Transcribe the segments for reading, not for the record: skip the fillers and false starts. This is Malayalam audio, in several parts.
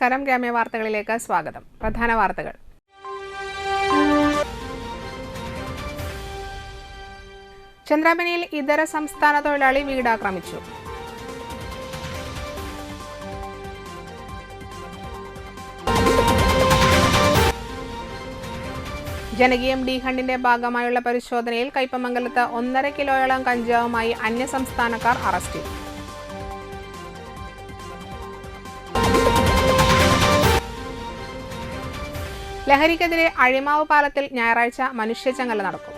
നമസ്കാരം, ഗ്രാമീണ വാർത്തകളിലേക്ക് സ്വാഗതം. പ്രധാന വാർത്തകൾ. ചന്ദ്രാപിനിയിൽ ഇതര സംസ്ഥാന തൊഴിലാളി വീടാക്രമിച്ചു. ജനകീയം ഡി ഹണ്ടിന്റെ ഭാഗമായുള്ള പരിശോധനയിൽ കയ്പമംഗലത്ത് 1.5 കിലോയോളം കഞ്ചാവുമായി അന്യസംസ്ഥാനക്കാർ അറസ്റ്റിൽ. ലഹരിക്കെതിരെ അഴിമാവ് പാലത്തിൽ ഞായറാഴ്ച മനുഷ്യച്ചങ്ങല നടക്കും.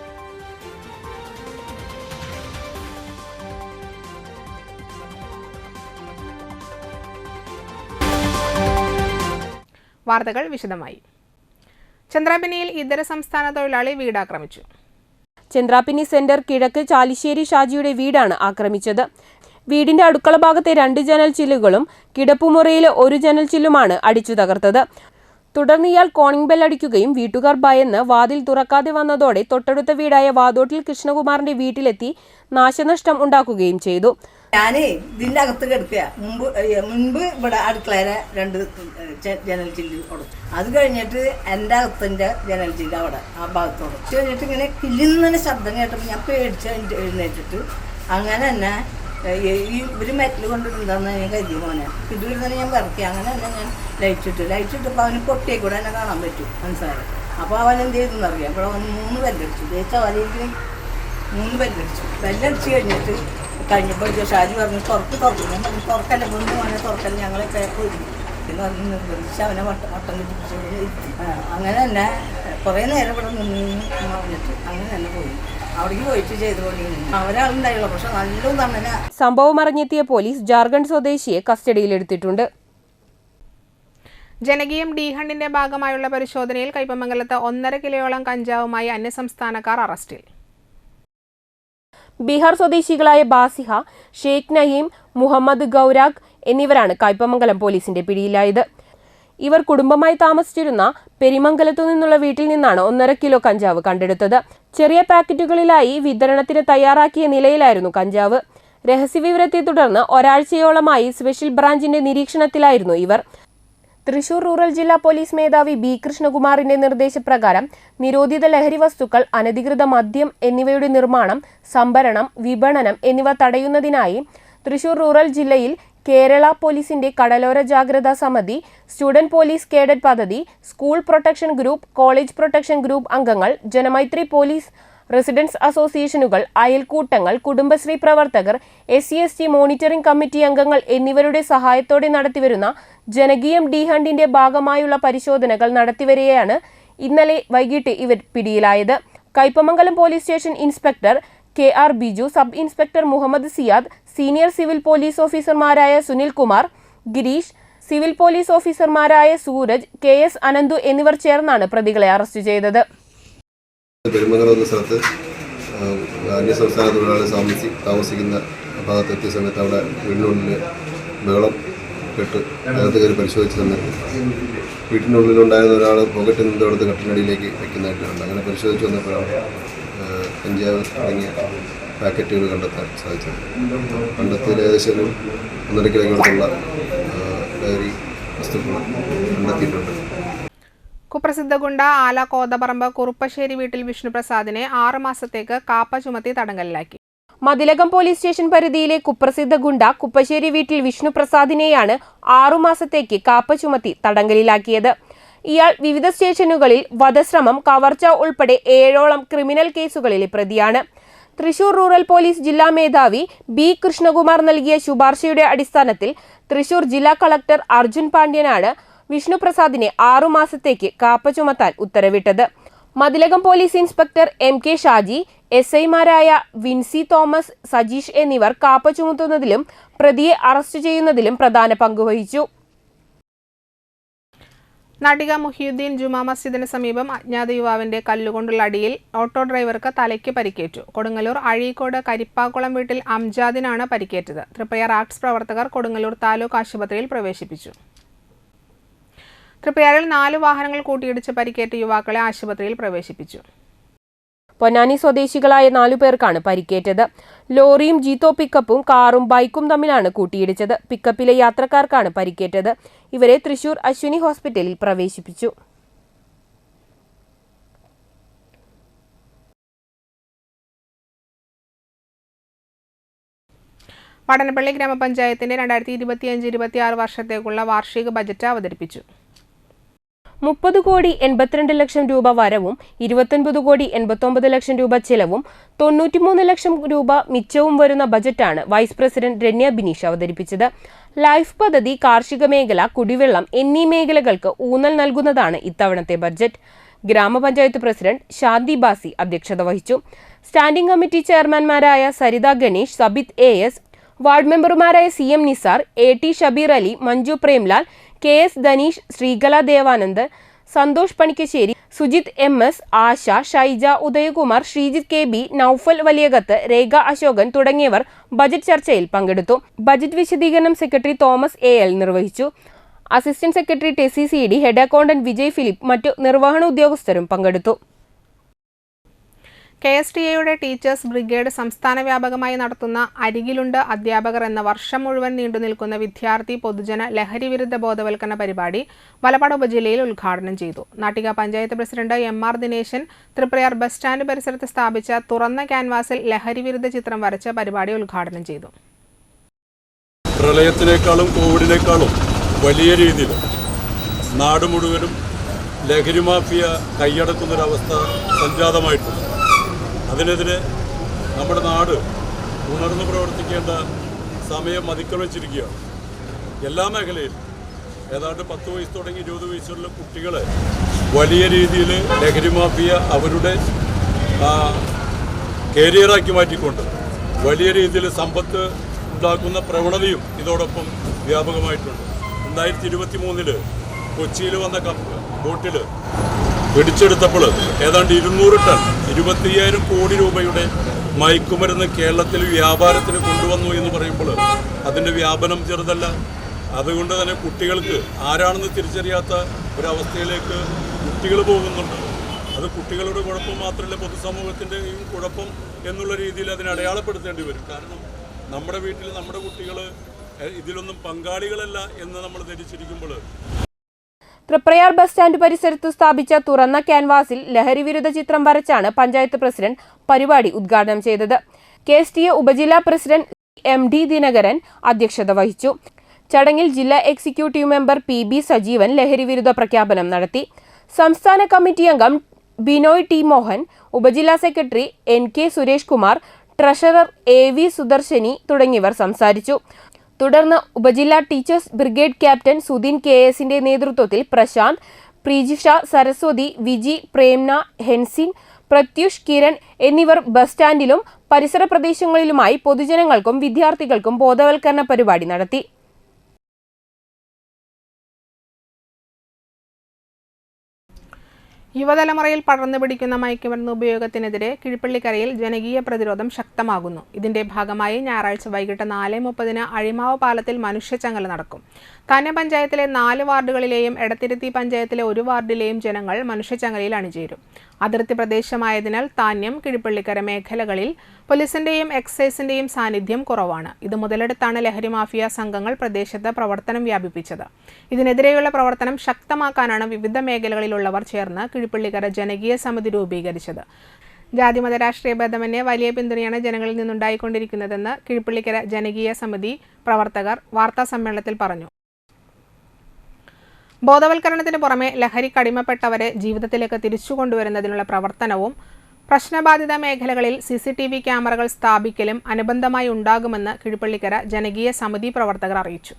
വാർത്തകൾ വിശദമായി. ചന്ദ്രാപിനിയിൽ ഇതര സംസ്ഥാന തൊഴിലാളി വീടാക്രമിച്ചു. ചന്ദ്രാപിനി സെന്റർ കിഴക്ക് ചാലിശ്ശേരി ഷാജിയുടെ വീടാണ് ആക്രമിച്ചത്. വീടിന്റെ അടുക്കള ഭാഗത്തെ 2 ജനൽ ചില്ലുകളും കിടപ്പുമുറിയിലെ 1 ജനൽ ചില്ലുമാണ് അടിച്ചു തകർത്തത്. തുടർന്ന് ഇയാൾ കോണിംഗ് ബെൽ അടിക്കുകയും വീട്ടുകാർ ഭയന്ന് വാതിൽ തുറക്കാതെ വന്നതോടെ തൊട്ടടുത്ത വീടായ വാതോട്ടിൽ കൃഷ്ണകുമാറിന്റെ വീട്ടിലെത്തി നാശനഷ്ടം ഉണ്ടാക്കുകയും ചെയ്തു. ഞാനേ ഇതിന്റെ അകത്ത് കിടക്കുക. മുൻപ് ഇവിടെ അടുക്കളയിലെ 2 ജനൽ ചില്ല് കൊടുത്തു. അത് കഴിഞ്ഞിട്ട് എൻ്റെ അകത്തിന്റെ ജനൽ ചില്ല് അവിടെ ആ ഭാഗത്തോട് കഴിഞ്ഞിട്ട് ഇങ്ങനെ കില്ലുന്ന ശബ്ദം കേട്ടപ്പോൾ ഞാൻ പേടിച്ച് എഴുന്നേറ്റിട്ട് അങ്ങനെ തന്നെ ഈ ഒരു മെറ്റൽ കൊണ്ടിട്ടുണ്ടെന്ന് ഞാൻ കരുതി മോനെ. ഇത് വരുന്നതിന് ഞാൻ വിറക്കി. അങ്ങനെ തന്നെ ഞാൻ ലൈറ്റിട്ടപ്പോൾ അവന് പൊട്ടിയെ കൂടെ എന്നെ കാണാൻ പറ്റും, മനസ്സിലായി. അപ്പോൾ അവൻ എന്ത് ചെയ്തെന്ന് അറിയാം. അപ്പോൾ അവൻ 3 ബെല്ലടിച്ചു. ചവലയിൽ 3 ബെല്ലടിച്ചു. ബെല്ലടിച്ച് കഴിഞ്ഞപ്പോൾ ഷാജി പറഞ്ഞു തുറക്കും. ഞാൻ പറഞ്ഞു തുറക്കല്ല, മുന്നേ മോനെ തുറക്കല്ല, ഞങ്ങളൊക്കെ പോയി എന്ന് പറഞ്ഞ് നിർബന്ധിച്ച് അവനെ വട്ടം കിട്ടിച്ചു. അങ്ങനെ തന്നെ കുറേ നേരം ഇവിടെ നിന്ന് പറഞ്ഞിട്ട് അങ്ങനെ തന്നെ പോയി. അവിടേക്ക് പോയിട്ട് ചെയ്തുകൊണ്ടിരുന്നു. ഒരാളുണ്ടായുള്ളൂ, പക്ഷെ നല്ലോണം തന്നെ. സംഭവം അറിഞ്ഞെത്തിയ പോലീസ് ജാർഖണ്ഡ് സ്വദേശിയെ കസ്റ്റഡിയിലെടുത്തിട്ടുണ്ട്. ജനകീയം ഡി ഹണ്ടിന്റെ ഭാഗമായുള്ള പരിശോധനയിൽ കയ്പമംഗലത്ത് 1.5 കിലോയോളം കഞ്ചാവുമായി അന്യസംസ്ഥാനക്കാർ അറസ്റ്റിൽ. ബീഹാർ സ്വദേശികളായ ബാസിഹ, ഷെയ്ഖ് നയീം, മുഹമ്മദ് ഗൗരാഗ് എന്നിവരാണ് കയ്പമംഗലം പോലീസിന്റെ പിടിയിലായത്. ഇവർ കുടുംബമായി താമസിച്ചിരുന്ന പെരിമംഗലത്തു നിന്നുള്ള വീട്ടിൽ നിന്നാണ് 1.5 കിലോ കഞ്ചാവ് കണ്ടെടുത്തത്. ചെറിയ പാക്കറ്റുകളിലായി വിതരണത്തിന് തയ്യാറാക്കിയ നിലയിലായിരുന്നു കഞ്ചാവ്. രഹസ്യവിവരത്തെ തുടർന്ന് ഒരാഴ്ചയോളമായി സ്പെഷ്യൽ ബ്രാഞ്ചിന്റെ നിരീക്ഷണത്തിലായിരുന്നു ഇവർ. തൃശൂർ റൂറൽ ജില്ലാ പോലീസ് മേധാവി ബി കൃഷ്ണകുമാറിന്റെ നിർദ്ദേശപ്രകാരം നിരോധിത ലഹരി വസ്തുക്കൾ, അനധികൃത മദ്യം എന്നിവയുടെ നിർമ്മാണം, സംഭരണം, വിപണനം എന്നിവ തടയുന്നതിനായി തൃശൂർ റൂറൽ ജില്ലയിൽ കേരള പോലീസിന്റെ കടലോര ജാഗ്രതാ സമിതി, സ്റ്റുഡന്റ് പോലീസ് കേഡറ്റ് പദ്ധതി, school protection group, college protection group അംഗങ്ങൾ, ജനമൈത്രി പോലീസ് റെസിഡൻസ് അസോസിയേഷനുകൾ, അയൽക്കൂട്ടങ്ങൾ, കുടുംബശ്രീ പ്രവർത്തകർ, SC/ST മോണിറ്ററിംഗ് കമ്മിറ്റി അംഗങ്ങൾ എന്നിവരുടെ സഹായത്തോടെ നടത്തിവരുന്ന ജനകീയം ഡി ഹണ്ടിന്റെ ഭാഗമായുള്ള പരിശോധനകൾ നടത്തിവരികയാണ് ഇന്നലെ വൈകിട്ട് ഇവർ പിടിയിലായത്. Kaipamangalam police station inspector KR Biju, sub inspector Muhammad Siyad, senior civil police ഓഫീസർമാരായ സുനിൽ കുമാർ, ഗിരീഷ്, സിവിൽ പോലീസ് ഓഫീസർമാരായ സൂരജ്, KS അനന്തു എന്നിവർ ചേർന്നാണ് പ്രതികളെ അറസ്റ്റ് ചെയ്തത്. പെരുമംഗലം എന്ന സ്ഥലത്ത് അന്യസംസ്ഥാന തൊഴിലാളി താമസിക്കുന്ന ഭാഗത്തെത്തിയ സമയത്ത് അവിടെ വീടിനുള്ളിൽ ബഹളം കേട്ട് അകത്ത് കയറി പരിശോധിച്ച സമയത്ത് വീട്ടിനുള്ളിലുണ്ടായിരുന്ന ഒരാൾ പോക്കറ്റിൽ നിന്നെടുത്ത് കട്ടിനടിയിലേക്ക് വയ്ക്കുന്നതായിട്ടുണ്ട്. അങ്ങനെ പരിശോധിച്ച് വന്നപ്പോഴാണ് കഞ്ചാവ് തുടങ്ങിയ പാക്കറ്റുകൾ കണ്ടെത്താൻ സാധിച്ചത്. കണ്ടെത്തിയിൽ ഏകദേശം 1.5 കിലോയോളമുള്ള ലഹരി വസ്തുക്കൾ കണ്ടെത്തിയിട്ടുണ്ട്. കുപ്രസിദ്ധ ഗുണ്ട ആല കോതപറമ്പ് കുറുപ്പശ്ശേരി വീട്ടിൽ വിഷ്ണുപ്രസാദിനെ 6 മാസത്തേക്ക് കാപ്പ ചുമത്തി തടങ്കലിലാക്കി. മതിലകം പോലീസ് സ്റ്റേഷൻ പരിധിയിലെ കുപ്രസിദ്ധ ഗുണ്ട കുപ്പശ്ശേരി വീട്ടിൽ വിഷ്ണുപ്രസാദിനെയാണ് 6 മാസത്തേക്ക് കാപ്പ ചുമത്തി തടങ്കലിലാക്കിയത്. ഇയാൾ വിവിധ സ്റ്റേഷനുകളിൽ വധശ്രമം, കവർച്ച ഉൾപ്പെടെ 7ഓളം ക്രിമിനൽ കേസുകളിലെ പ്രതിയാണ്. തൃശൂർ റൂറൽ പോലീസ് ജില്ലാ മേധാവി ബി കൃഷ്ണകുമാർ നൽകിയ ശുപാർശയുടെ അടിസ്ഥാനത്തിൽ തൃശൂർ ജില്ലാ കളക്ടർ അർജുൻ പാണ്ഡ്യനാണ് വിഷ്ണുപ്രസാദിനെ 6 മാസത്തേക്ക് കാപ്പ ചുമത്താൻ ഉത്തരവിട്ടത്. Mathilakam police inspector MK Shaji, SI-മാരായ വിൻസി തോമസ്, സജീഷ് എന്നിവർ കാപ്പ ചുമത്തുന്നതിലും പ്രതിയെ അറസ്റ്റ് ചെയ്യുന്നതിലും പ്രധാന പങ്കുവഹിച്ചു. നാട്ടിക മുഹിയുദ്ദീൻ ജുമാ മസ്ജിദിന് സമീപം അജ്ഞാത യുവാവിന്റെ കല്ലുകൊണ്ടുള്ള അടിയിൽ ഓട്ടോ ഡ്രൈവർക്ക് തലയ്ക്ക് പരിക്കേറ്റു. കൊടുങ്ങല്ലൂർ അഴീക്കോട് കരിപ്പാക്കുളം വീട്ടിൽ അംജാദിനാണ് പരിക്കേറ്റത്. തൃപ്പയാർ ആർട്സ് പ്രവർത്തകർ കൊടുങ്ങല്ലൂർ താലൂക്ക് ആശുപത്രിയിൽ പ്രവേശിപ്പിച്ചു. തൃപ്പയാറിൽ 4 വാഹനങ്ങൾ കൂട്ടിയിടിച്ച് പരിക്കേറ്റ യുവാക്കളെ ആശുപത്രിയിൽ പ്രവേശിപ്പിച്ചു. പൊന്നാനി സ്വദേശികളായ 4 പേർക്കാണ് പരിക്കേറ്റത്. ലോറിയും ജീത്തോ പിക്കപ്പും കാറും ബൈക്കും തമ്മിലാണ് കൂട്ടിയിടിച്ചത്. പിക്കപ്പിലെ യാത്രക്കാർക്കാണ് പരിക്കേറ്റത്. ഇവരെ തൃശൂർ അശ്വിനി ഹോസ്പിറ്റലിൽ പ്രവേശിപ്പിച്ചു. വടനപ്പള്ളി ഗ്രാമപഞ്ചായത്തിന്റെ 2025-26 വർഷത്തേക്കുള്ള വാർഷിക ബജറ്റ് അവതരിപ്പിച്ചു. 30,82 ലക്ഷം രൂപ വരവും 29,89 ലക്ഷം രൂപ ചെലവും 93 ലക്ഷം രൂപ മിച്ചവും വരുന്ന ബജറ്റാണ് വൈസ് പ്രസിഡന്റ് രന്യ ബിനീഷ് അവതരിപ്പിച്ചത്. ലൈഫ് പദ്ധതി, കാർഷിക മേഖല, കുടിവെള്ളം എന്നീ മേഖലകൾക്ക് ഊന്നൽ നൽകുന്നതാണ് ഇത്തവണത്തെ ബജറ്റ്. ഗ്രാമപഞ്ചായത്ത് പ്രസിഡന്റ് ശാന്തി ബാസി അധ്യക്ഷത വഹിച്ചു. സ്റ്റാൻഡിംഗ് കമ്മിറ്റി ചെയർമാൻമാരായ സരിത ഗണേഷ്, സബിത് AS, വാർഡ് മെമ്പർമാരായ CM Nisar, AT Shabeer Ali, Manju Premlal, KS Dhaneesh, Sreekala Devanand, Santhosh Panikkassery, Sujith MS, Asha, Shaija, Udayakumar, Sreejith KB, Noufal Valiyakath, Rekha Ashokan തുടങ്ങിയവർ ബജറ്റ് ചർച്ചയിൽ പങ്കെടുത്തു. ബജറ്റ് വിശദീകരണം സെക്രട്ടറി തോമസ് AL നിർവഹിച്ചു. Assistant secretary Tessy CD, head accountant Vijay Philip, മറ്റു നിർവഹണ ഉദ്യോഗസ്ഥരും പങ്കെടുത്തു. KSTAയുടെ ടീച്ചേഴ്സ് ബ്രിഗേഡ് സംസ്ഥാന വ്യാപകമായി നടത്തുന്ന അരികിലുണ്ട് അധ്യാപകർ എന്ന വർഷം മുഴുവൻ നീണ്ടുനിൽക്കുന്ന വിദ്യാർത്ഥി പൊതുജന ലഹരി വിരുദ്ധ ബോധവൽക്കരണ പരിപാടി വലപ്പാട് ഉപജില്ലയിൽ ഉദ്ഘാടനം ചെയ്തു. Nattika panchayat president MR Dineshan Triprayar bus stand പരിസരത്ത് സ്ഥാപിച്ച തുറന്ന ക്യാൻവാസിൽ ലഹരി വിരുദ്ധ ചിത്രം വരച്ച് പരിപാടി ഉദ്ഘാടനം ചെയ്തു. പ്രളയത്തിനേക്കാളും കോവിഡിനേക്കാളും വലിയ രീതിയിൽ നാട് മുഴുവനും ലഹരി മാഫിയ കൈയടക്കുന്നൊരവസ്ഥ സംജാതമായിട്ടുണ്ട്. അതിനെതിരെ നമ്മുടെ നാട് ഉണർന്നു പ്രവർത്തിക്കേണ്ട സമയം അതിക്രമിച്ചിരിക്കുകയാണ്. എല്ലാ മേഖലയിലും ഏതാണ്ട് 10 വയസ്സ് തുടങ്ങി 20 വയസ്സുള്ള കുട്ടികളെ വലിയ രീതിയിൽ ലഹരി മാഫിയ അവരുടെ കരിയറാക്കി മാറ്റിക്കൊണ്ട് വലിയ രീതിയിൽ സമ്പത്ത് ഉണ്ടാക്കുന്ന പ്രവണതയും ഇതോടൊപ്പം വ്യാപകമായിട്ടുണ്ട്. 2023 കൊച്ചിയിൽ വന്ന ബോട്ടിൽ പിടിച്ചെടുത്തപ്പോൾ ഏതാണ്ട് 200 ടൺ 25,000 കോടി രൂപയുടെ മയക്കുമരുന്ന് കേരളത്തിൽ വ്യാപാരത്തിന് കൊണ്ടുവന്നു എന്ന് പറയുമ്പോൾ അതിൻ്റെ വ്യാപനം ചെറുതല്ല. അതുകൊണ്ട് തന്നെ കുട്ടികൾക്ക് ആരാണെന്ന് തിരിച്ചറിയാത്ത ഒരവസ്ഥയിലേക്ക് കുട്ടികൾ പോകുന്നുണ്ട്. അത് കുട്ടികളുടെ കുഴപ്പം മാത്രമല്ല, പൊതുസമൂഹത്തിൻ്റെയും കുഴപ്പം എന്നുള്ള രീതിയിൽ അതിനെ അടയാളപ്പെടുത്തേണ്ടി വരും. കാരണം നമ്മുടെ വീട്ടിൽ നമ്മുടെ കുട്ടികൾ ഇതിലൊന്നും പങ്കാളികളല്ല എന്ന് നമ്മൾ ധരിച്ചിരിക്കുമ്പോൾ തൃപ്രയാർ ബസ് സ്റ്റാൻഡ് പരിസരത്ത് സ്ഥാപിച്ച തുറന്ന ക്യാൻവാസിൽ ലഹരി വിരുദ്ധ ചിത്രം വരച്ചാണ് പഞ്ചായത്ത് പ്രസിഡന്റ് പരിപാടി ഉദ്ഘാടനം ചെയ്തത്. KSTA ഉപജില്ലാ പ്രസിഡന്റ് MD ദിനകരൻ അധ്യക്ഷത വഹിച്ചു. ചടങ്ങിൽ ജില്ലാ എക്സിക്യൂട്ടീവ് മെമ്പർ PB സജീവൻ ലഹരി വിരുദ്ധ പ്രഖ്യാപനം നടത്തി. സംസ്ഥാന കമ്മിറ്റി അംഗം ബിനോയ് T മോഹൻ, ഉപജില്ലാ secretary NK Suresh Kumar, treasurer AV Sudarshini തുടങ്ങിയവർ സംസാരിച്ചു. തുടർന്ന് ഉപജില്ലാ ടീച്ചേഴ്സ് ബ്രിഗേഡ് ക്യാപ്റ്റൻ സുധീൻ KSന്റെ നേതൃത്വത്തിൽ പ്രശാന്ത്, പ്രീജിഷ, സരസ്വതി, വിജി, പ്രേംന, ഹെൻസിൻ, പ്രത്യുഷ്, കിരൺ എന്നിവർ ബസ് സ്റ്റാൻഡിലും പരിസര പ്രദേശങ്ങളിലുമായി പൊതുജനങ്ങൾക്കും വിദ്യാർത്ഥികൾക്കും ബോധവൽക്കരണ പരിപാടി നടത്തി. യുവതലമുറയിൽ പടർന്നു പിടിക്കുന്ന മയക്കുമരുന്ന് ഉപയോഗത്തിനെതിരെ കിഴിപ്പള്ളിക്കരയിൽ ജനകീയ പ്രതിരോധം ശക്തമാകുന്നു. ഇതിന്റെ ഭാഗമായി ഞായറാഴ്ച വൈകിട്ട് 4:30 അഴിമാവ് പാലത്തിൽ മനുഷ്യച്ചങ്ങല നടക്കും. താന്യം പഞ്ചായത്തിലെ 4 വാർഡുകളിലെയും എടത്തിരുത്തി പഞ്ചായത്തിലെ 1 വാർഡിലെയും ജനങ്ങൾ മനുഷ്യച്ചങ്ങലയിൽ അണിചേരും. അതിർത്തി പ്രദേശമായതിനാൽ താന്യം, കിഴിപ്പള്ളിക്കര മേഖലകളിൽ പോലീസിന്റെയും എക്സൈസിന്റെയും സാന്നിധ്യം കുറവാണ്. ഇത് മുതലെടുത്താണ് ലഹരി മാഫിയ സംഘങ്ങൾ പ്രദേശത്ത് പ്രവർത്തനം വ്യാപിപ്പിച്ചത്. ഇതിനെതിരെയുള്ള പ്രവർത്തനം ശക്തമാക്കാനാണ് വിവിധ മേഖലകളിലുള്ളവർ ചേർന്ന് കിഴിപ്പള്ളിക്കര ജനകീയ സമിതി രൂപീകരിച്ചത്. ജാതിമത രാഷ്ട്രീയ ഭേദമന്യേ വലിയ പിന്തുണയാണ് ജനങ്ങളിൽ നിന്നുണ്ടായിക്കൊണ്ടിരിക്കുന്നതെന്ന് കിഴിപ്പള്ളിക്കര ജനകീയ സമിതി പ്രവർത്തകർ വാർത്താസമ്മേളനത്തിൽ പറഞ്ഞു. ബോധവൽക്കരണത്തിന് പുറമെ ലഹരിക്കടിമപ്പെട്ടവരെ ജീവിതത്തിലേക്ക് തിരിച്ചു കൊണ്ടുവരുന്നതിനുള്ള പ്രവർത്തനവും പ്രശ്നബാധിത മേഖലകളിൽ CCTV ക്യാമറകൾ സ്ഥാപിക്കലും അനുബന്ധമായി ഉണ്ടാകുമെന്ന് കിഴിപ്പള്ളിക്കര ജനകീയ സമിതി പ്രവർത്തകർ അറിയിച്ചു.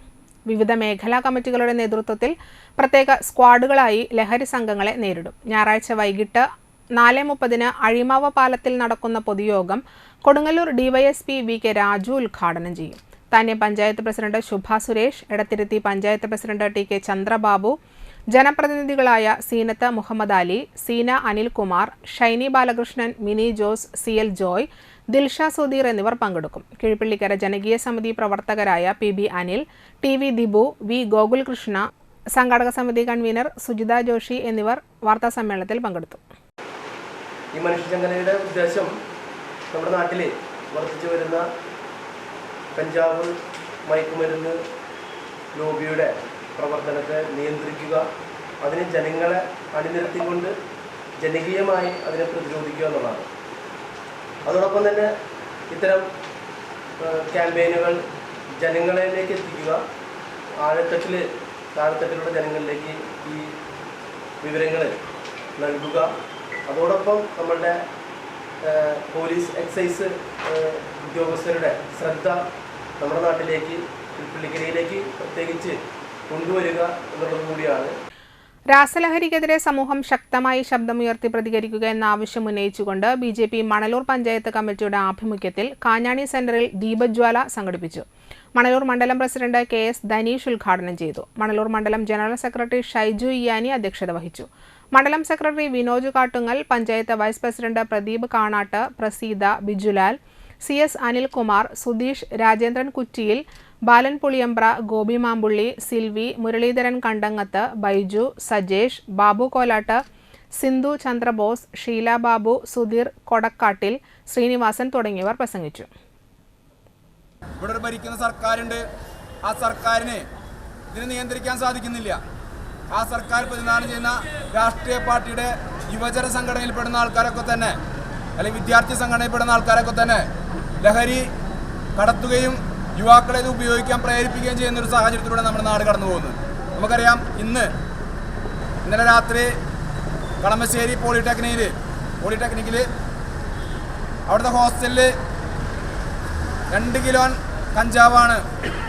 വിവിധ മേഖലാ കമ്മിറ്റികളുടെ നേതൃത്വത്തിൽ പ്രത്യേക സ്ക്വാഡുകളായി ലഹരി സംഘങ്ങളെ നേരിടും. ഞായറാഴ്ച വൈകിട്ട് 4:30 അഴിമാവ് പാലത്തിൽ നടക്കുന്ന പൊതുയോഗം കൊടുങ്ങല്ലൂർ DYSP VK രാജു ഉദ്ഘാടനം ചെയ്യും. Thanyam panchayat president Shubha Suresh, Edathiruthy panchayat president TK Chandrababu, ജനപ്രതിനിധികളായ സീനത്ത് മുഹമ്മദ് അലി, സീന അനിൽകുമാർ, ഷൈനി ബാലകൃഷ്ണൻ, മിനി ജോസ്, CL ജോയ്, ദിൽഷ സുധീർ എന്നിവർ പങ്കെടുക്കും. കിഴിപ്പള്ളിക്കര ജനകീയ സമിതി പ്രവർത്തകരായ PB Anil, TV Dibu, V Gokulkrishna, സംഘാടക സമിതി കൺവീനർ സുജിത ജോഷി എന്നിവർ വാർത്താസമ്മേളനത്തിൽ പങ്കെടുത്തു. ഈ മനുഷ്യചങ്ങലയുടെ ഉദ്ദേശം നമ്മുടെ നാട്ടിൽ വർദ്ധിച്ചു വരുന്ന കഞ്ചാവ് മയക്കുമരുന്ന് ലോബിയുടെ പ്രവർത്തനത്തെ നിയന്ത്രിക്കുക, അതിന് ജനങ്ങളെ അണിനിരത്തിക്കൊണ്ട് ജനകീയമായി അതിനെ പ്രതിരോധിക്കുക എന്നുള്ളതാണ്. അതോടൊപ്പം തന്നെ ഇത്തരം ക്യാമ്പയിനുകൾ ജനങ്ങളിലേക്ക് എത്തിക്കുക, താഴെത്തട്ടിലുള്ള ജനങ്ങളിലേക്ക് ഈ വിവരങ്ങൾ നൽകുക. അതോടൊപ്പം നമ്മളുടെ പോലീസ് എക്സൈസ് ഉദ്യോഗസ്ഥരുടെ ശ്രദ്ധ നമ്മുടെ നാട്ടിലേക്ക് പുള്ളിക്കരിയിലേക്ക് പ്രത്യേകിച്ച് കൊണ്ടുവരിക എന്നുള്ളത് കൂടിയാണ്. രാസലഹരിക്കെതിരെ സമൂഹം ശക്തമായി ശബ്ദമുയർത്തി പ്രതികരിക്കുക എന്ന ആവശ്യം ഉന്നയിച്ചുകൊണ്ട് BJP മണലൂർ പഞ്ചായത്ത് കമ്മിറ്റിയുടെ ആഭിമുഖ്യത്തിൽ കാഞ്ഞാണി സെന്ററിൽ ദീപജ്വാല സംഘടിപ്പിച്ചു. മണലൂർ മണ്ഡലം പ്രസിഡന്റ് KS ധനീഷ് ഉദ്ഘാടനം ചെയ്തു. മണലൂർ മണ്ഡലം ജനറൽ സെക്രട്ടറി ഷൈജു ഇയാനി അധ്യക്ഷത വഹിച്ചു. മണ്ഡലം secretary Vinoj Kattungal, panchayat vice president Pradeep Kanatt, Praseetha, Bijulal, CS Anilkumar, Sudheesh, Rajendran Kuttiyil, Balan Puliyambra, Gopi Mampully, Silvy, Muraleedharan Kandangath, Baiju, Sajesh, Babu Kolatt, Sindhu Chandrabose, Sheela Babu, Sudheer Kodakkattil, Sreenivasan തുടങ്ങിയവർ പ്രസംഗിച്ചു. ഇവിടെ ഭരിക്കുന്ന സർക്കാരുണ്ട്, ആ സർക്കാരിനെ ഇതിനെ നിയന്ത്രിക്കാൻ സാധിക്കുന്നില്ല. ആ സർക്കാർ പ്രതിനിധാനം ചെയ്യുന്ന രാഷ്ട്രീയ പാർട്ടിയുടെ യുവജന സംഘടനയിൽപ്പെടുന്ന ആൾക്കാരൊക്കെ തന്നെ, അല്ലെങ്കിൽ വിദ്യാർത്ഥി സംഘടനയിൽപ്പെടുന്ന ആൾക്കാരൊക്കെ തന്നെ ലഹരി കടത്തുകയും യുവാക്കളെ ഇത് ഉപയോഗിക്കാൻ പ്രേരിപ്പിക്കുകയും ചെയ്യുന്ന ഒരു സാഹചര്യത്തിലൂടെ നമ്മുടെ നാട് കടന്നു പോകുന്നത്. നമുക്കറിയാം, ഇന്നലെ രാത്രി കളമശ്ശേരി പോളിടെക്നിക്കിൽ അവിടുത്തെ ഹോസ്റ്റലിൽ 2 കിലോ കഞ്ചാവാണ്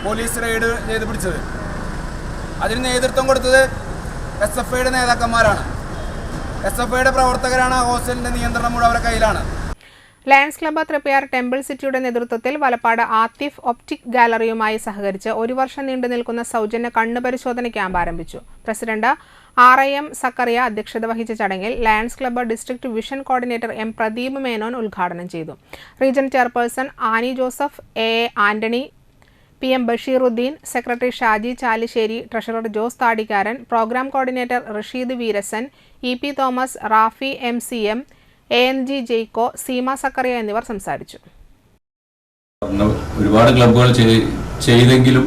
പോലീസ് റെയ്ഡ് ചെയ്ത് പിടിച്ചത്. അതിന് നേതൃത്വം കൊടുത്തത് SFIയുടെ നേതാക്കന്മാരാണ്. SFIയുടെ പ്രവർത്തകരാണ്. ആ ഹോസ്റ്റലിൻ്റെ നിയന്ത്രണം മുഴുവൻ അവരുടെ കയ്യിലാണ്. ലയൺസ് ക്ലബ്ബ് തൃപ്പയാർ ടെമ്പിൾ സിറ്റിയുടെ നേതൃത്വത്തിൽ വലപ്പാട് ആത്തിഫ് ഒപ്റ്റിക് ഗാലറിയുമായി സഹകരിച്ച് 1 വർഷം നീണ്ടു നിൽക്കുന്ന സൗജന്യ കണ്ണ് പരിശോധന ക്യാമ്പ് ആരംഭിച്ചു. പ്രസിഡന്റ് RM സക്കറിയ അധ്യക്ഷത വഹിച്ച ചടങ്ങിൽ Lions club district vision coordinator M Pradeep Menon ഉദ്ഘാടനം ചെയ്തു. Region chairperson Annie Joseph, AA Antony, PM Basheeruddin, secretary Shaji Chalissery, treasurer Jose Thadikkaran, programme coordinator Rasheed Veerasan, EP Thomas, Rafi MCM, ANG Jaiko, Seema Zacharia എന്നിവർ സംസാരിച്ചു. ഒരുപാട് ക്ലബ്ബുകൾ ചെയ്തെങ്കിലും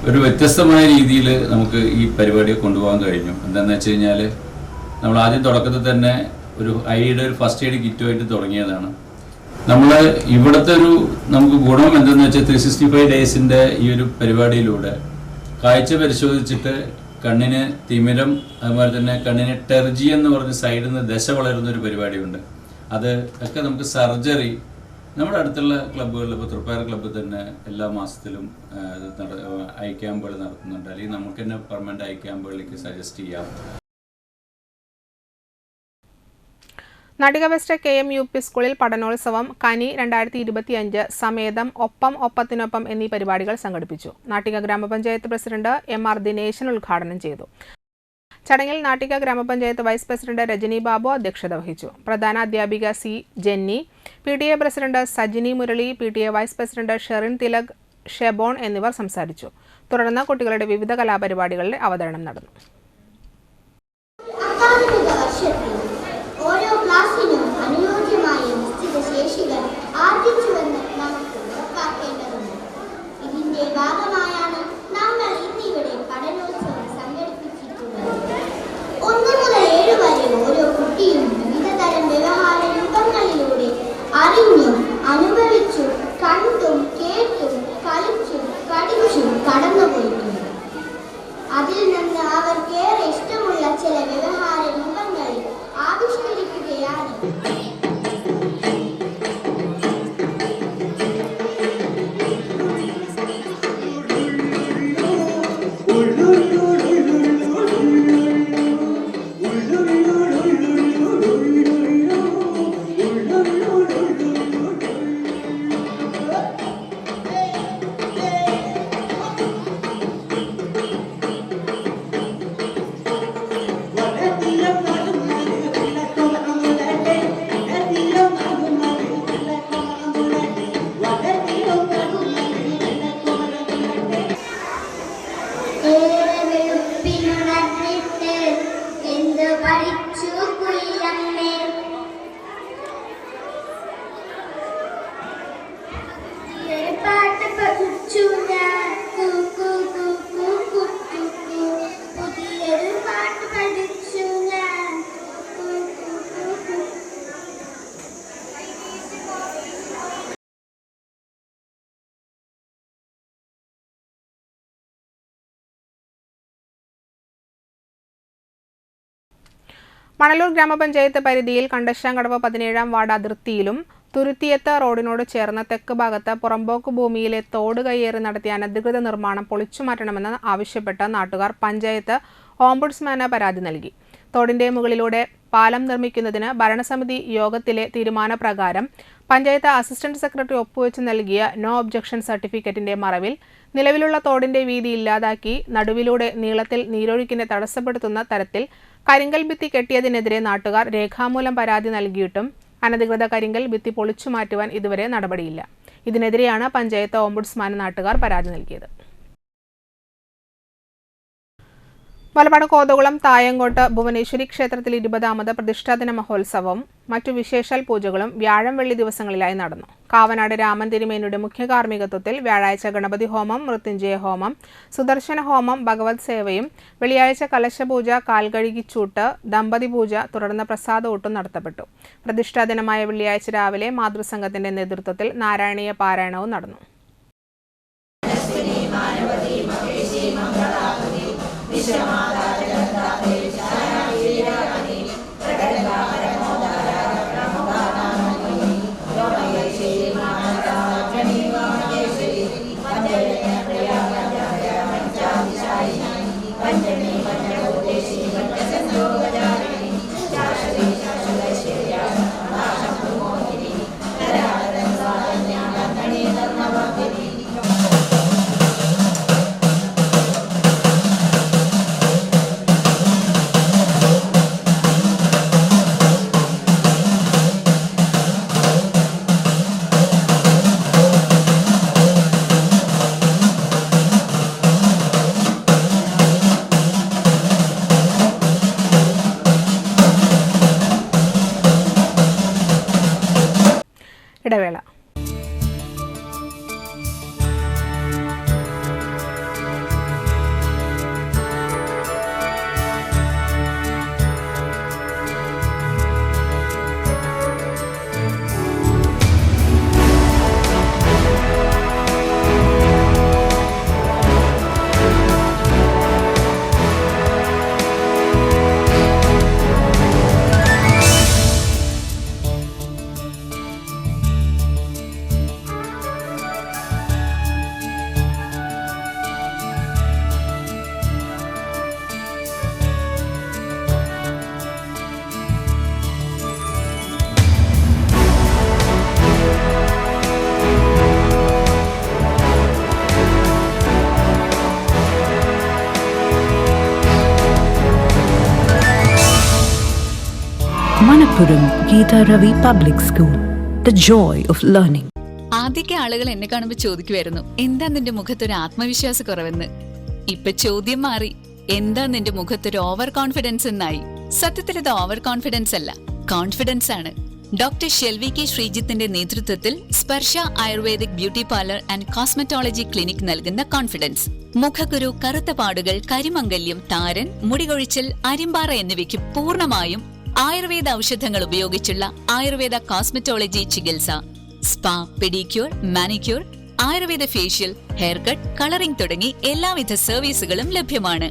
ഒരു വ്യത്യസ്തമായ രീതിയിൽ നമുക്ക് ഈ പരിപാടിയെ കൊണ്ടുപോകാൻ കഴിഞ്ഞു. എന്താണെന്ന് വെച്ച് കഴിഞ്ഞാൽ നമ്മൾ ആദ്യം തുടക്കത്തിൽ തന്നെ ഒരു ഫസ്റ്റ് എയ്ഡ് കിറ്റുമായിട്ട് തുടങ്ങിയതാണ്. നമ്മൾ ഇവിടുത്തെ നമുക്ക് ഗുണം എന്തെന്ന് വെച്ചാൽ 365 ഡേയ്സിൻ്റെ ഈ ഒരു പരിപാടിയിലൂടെ കാഴ്ച പരിശോധിച്ചിട്ട് കണ്ണിന് തിമിരം, അതുപോലെ തന്നെ കണ്ണിന് ടെർജി എന്ന് പറഞ്ഞ സൈഡിൽ നിന്ന് ദശ വളരുന്ന ഒരു പരിപാടിയുണ്ട്. അത് ഒക്കെ നമുക്ക് സർജറി നമ്മുടെ അടുത്തുള്ള ക്ലബ്ബുകളിൽ, ഇപ്പോൾ തൃപ്പയാർ ക്ലബ്ബ് തന്നെ എല്ലാ മാസത്തിലും ഐ ക്യാമ്പുകൾ നടത്തുന്നുണ്ട്. അല്ലെങ്കിൽ നമുക്ക് തന്നെ പെർമനന്റ് ഐ ക്യാമ്പുകളിലേക്ക് സജസ്റ്റ് ചെയ്യാം. നാട്ടിക വെസ്റ്റ് KM UP സ്കൂളിൽ പഠനോത്സവം, കനി 2025, സമേതം, ഒപ്പം ഒപ്പത്തിനൊപ്പം എന്നീ പരിപാടികൾ സംഘടിപ്പിച്ചു. നാട്ടിക ഗ്രാമപഞ്ചായത്ത് പ്രസിഡന്റ് MR ദിനേശൻ ഉദ്ഘാടനം ചെയ്തു. ചടങ്ങിൽ നാട്ടിക ഗ്രാമപഞ്ചായത്ത് വൈസ് പ്രസിഡന്റ് രജനി ബാബു അധ്യക്ഷത വഹിച്ചു. പ്രധാന അധ്യാപിക C Jenny, PTA president Sajini Murali, PTA vice president Sherin Thilak, Shebon എന്നിവർ സംസാരിച്ചു. തുടർന്ന് കുട്ടികളുടെ വിവിധ കലാപരിപാടികളുടെ അവതരണം നടന്നു. ഓരോ ക്ലാസ്സിനും അനുയോജ്യമായ നിശ്ചിത ശേഷികൾ ആർജിച്ചുവെന്ന് നമുക്ക് ഉറപ്പാക്കേണ്ടതുണ്ട്. ഇതിന്റെ ഭാഗമായാണ് നമ്മൾ ഇന്നിവിടെ പഠനോത്സവം സംഘടിപ്പിച്ചിട്ടുള്ളത്. 1 മുതൽ 7 വരെ ഓരോ കുട്ടിയും വിവിധ തരം വ്യവഹാര രൂപങ്ങളിലൂടെ അറിഞ്ഞും അനുഭവിച്ചും കണ്ടും കേട്ടും കളിച്ചും പഠിച്ചും കടന്നുപോയിട്ടുണ്ട്. അതിൽ നിന്ന് അവർക്കേറെ ഇഷ്ടമുള്ള ചില വ്യവഹാര മണലൂർ ഗ്രാമപഞ്ചായത്ത് പരിധിയിൽ കണ്ടശാങ്കടവ് 17-ാം വാർഡ് അതിർത്തിയിലും തുരുത്തിയത്ത് റോഡിനോട് ചേർന്ന തെക്ക് ഭാഗത്ത് പുറമ്പോക്ക് ഭൂമിയിലെ തോട് കയ്യേറി നടത്തിയ അനധികൃത നിർമ്മാണം പൊളിച്ചുമാറ്റണമെന്ന് ആവശ്യപ്പെട്ട് നാട്ടുകാർ പഞ്ചായത്ത് ഓംബുഡ്സ്മാന് പരാതി നൽകി. തോടിന്റെ മുകളിലൂടെ പാലം നിർമ്മിക്കുന്നതിന് ഭരണസമിതി യോഗത്തിലെ തീരുമാനപ്രകാരം പഞ്ചായത്ത് അസിസ്റ്റന്റ് സെക്രട്ടറി ഒപ്പുവെച്ച് നൽകിയ നോ ഒബ്ജക്ഷൻ സർട്ടിഫിക്കറ്റിന്റെ മറവിൽ നിലവിലുള്ള തോടിന്റെ വീതി ഇല്ലാതാക്കി നടുവിലൂടെ നീളത്തിൽ നീരൊഴുക്കിനെ തടസ്സപ്പെടുത്തുന്ന തരത്തിൽ കരിങ്കൽ ഭിത്തി കെട്ടിയതിനെതിരെ നാട്ടുകാർ രേഖാമൂലം പരാതി നൽകിയിട്ടും അനധികൃത കരിങ്കൽ ഭിത്തി പൊളിച്ചു മാറ്റുവാൻ ഇതുവരെ നടപടിയില്ല. ഇതിനെതിരെയാണ് പഞ്ചായത്ത് ഓംബുഡ്സ്മാന് നാട്ടുകാർ പരാതി നൽകിയത്. മലബാർ കോതകുളം തായങ്കോട്ട് ഭുവനേശ്വരി ക്ഷേത്രത്തിൽ 20ാമത് പ്രതിഷ്ഠാദിന മഹോത്സവവും മറ്റു വിശേഷാൽ പൂജകളും വ്യാഴം വെള്ളി ദിവസങ്ങളിലായി നടന്നു. കാവനാട് രാമൻ തിരുമേനിയുടെ മുഖ്യ കാർമ്മികത്വത്തിൽ വ്യാഴാഴ്ച ഗണപതി ഹോമം, മൃത്യുഞ്ജയ ഹോമം, സുദർശന ഹോമം, ഭഗവത് സേവയും, വെള്ളിയാഴ്ച കലശപൂജ, കാൽകഴുകിച്ചൂട്ട്, ദമ്പതി പൂജ, തുടർന്ന് പ്രസാദഊട്ടും നടത്തപ്പെട്ടു. പ്രതിഷ്ഠാദിനമായ വെള്ളിയാഴ്ച രാവിലെ മാതൃസംഘത്തിന്റെ നേതൃത്വത്തിൽ നാരായണീയ പാരായണവും നടന്നു. ഇടവേള. Manappuram Geeta Ravi Public School, the joy of learning. ആദ്യമൊക്കെ ആളുകൾ എന്നെ കാണുമ്പോൾ ചോദിക്കുമായിരുന്നു, എന്താ നിന്റെ മുഖത്തൊരു ആത്മവിശ്വാസക്കുറവെന്ന്. ഇപ്പൊ ചോദ്യം മാറി, എന്താ നിന്റെ മുഖത്തൊരു ഓവർ കോൺഫിഡൻസ് എന്നായി. സത്യത്തിൽ ഇത് ഓവർ കോൺഫിഡൻസ് അല്ല, കോൺഫിഡൻസ് ആണ്. ഡോക്ടർ ഷെൽവി കെ ശ്രീജിത്തിന്റെ നേതൃത്വത്തിൽ Sparsha ayurvedic beauty parlour and cosmetology clinic നൽകുന്ന കോൺഫിഡൻസ്. മുഖക്കുരു, കറുത്ത പാടുകൾ, കരിമംഗല്യം, താരൻ, മുടികൊഴിച്ചൽ, അരിമ്പാറ എന്നിവയ്ക്ക് പൂർണ്ണമായും ആയുർവേദ ഔഷധങ്ങൾ ഉപയോഗിച്ചുള്ള ആയുർവേദ കോസ്മെറ്റോളജി ചികിത്സ, spa, pedicure, manicure, Ayurveda facial, hair cut, colouring തുടങ്ങി എല്ലാവിധ സർവീസുകളും ലഭ്യമാണ്.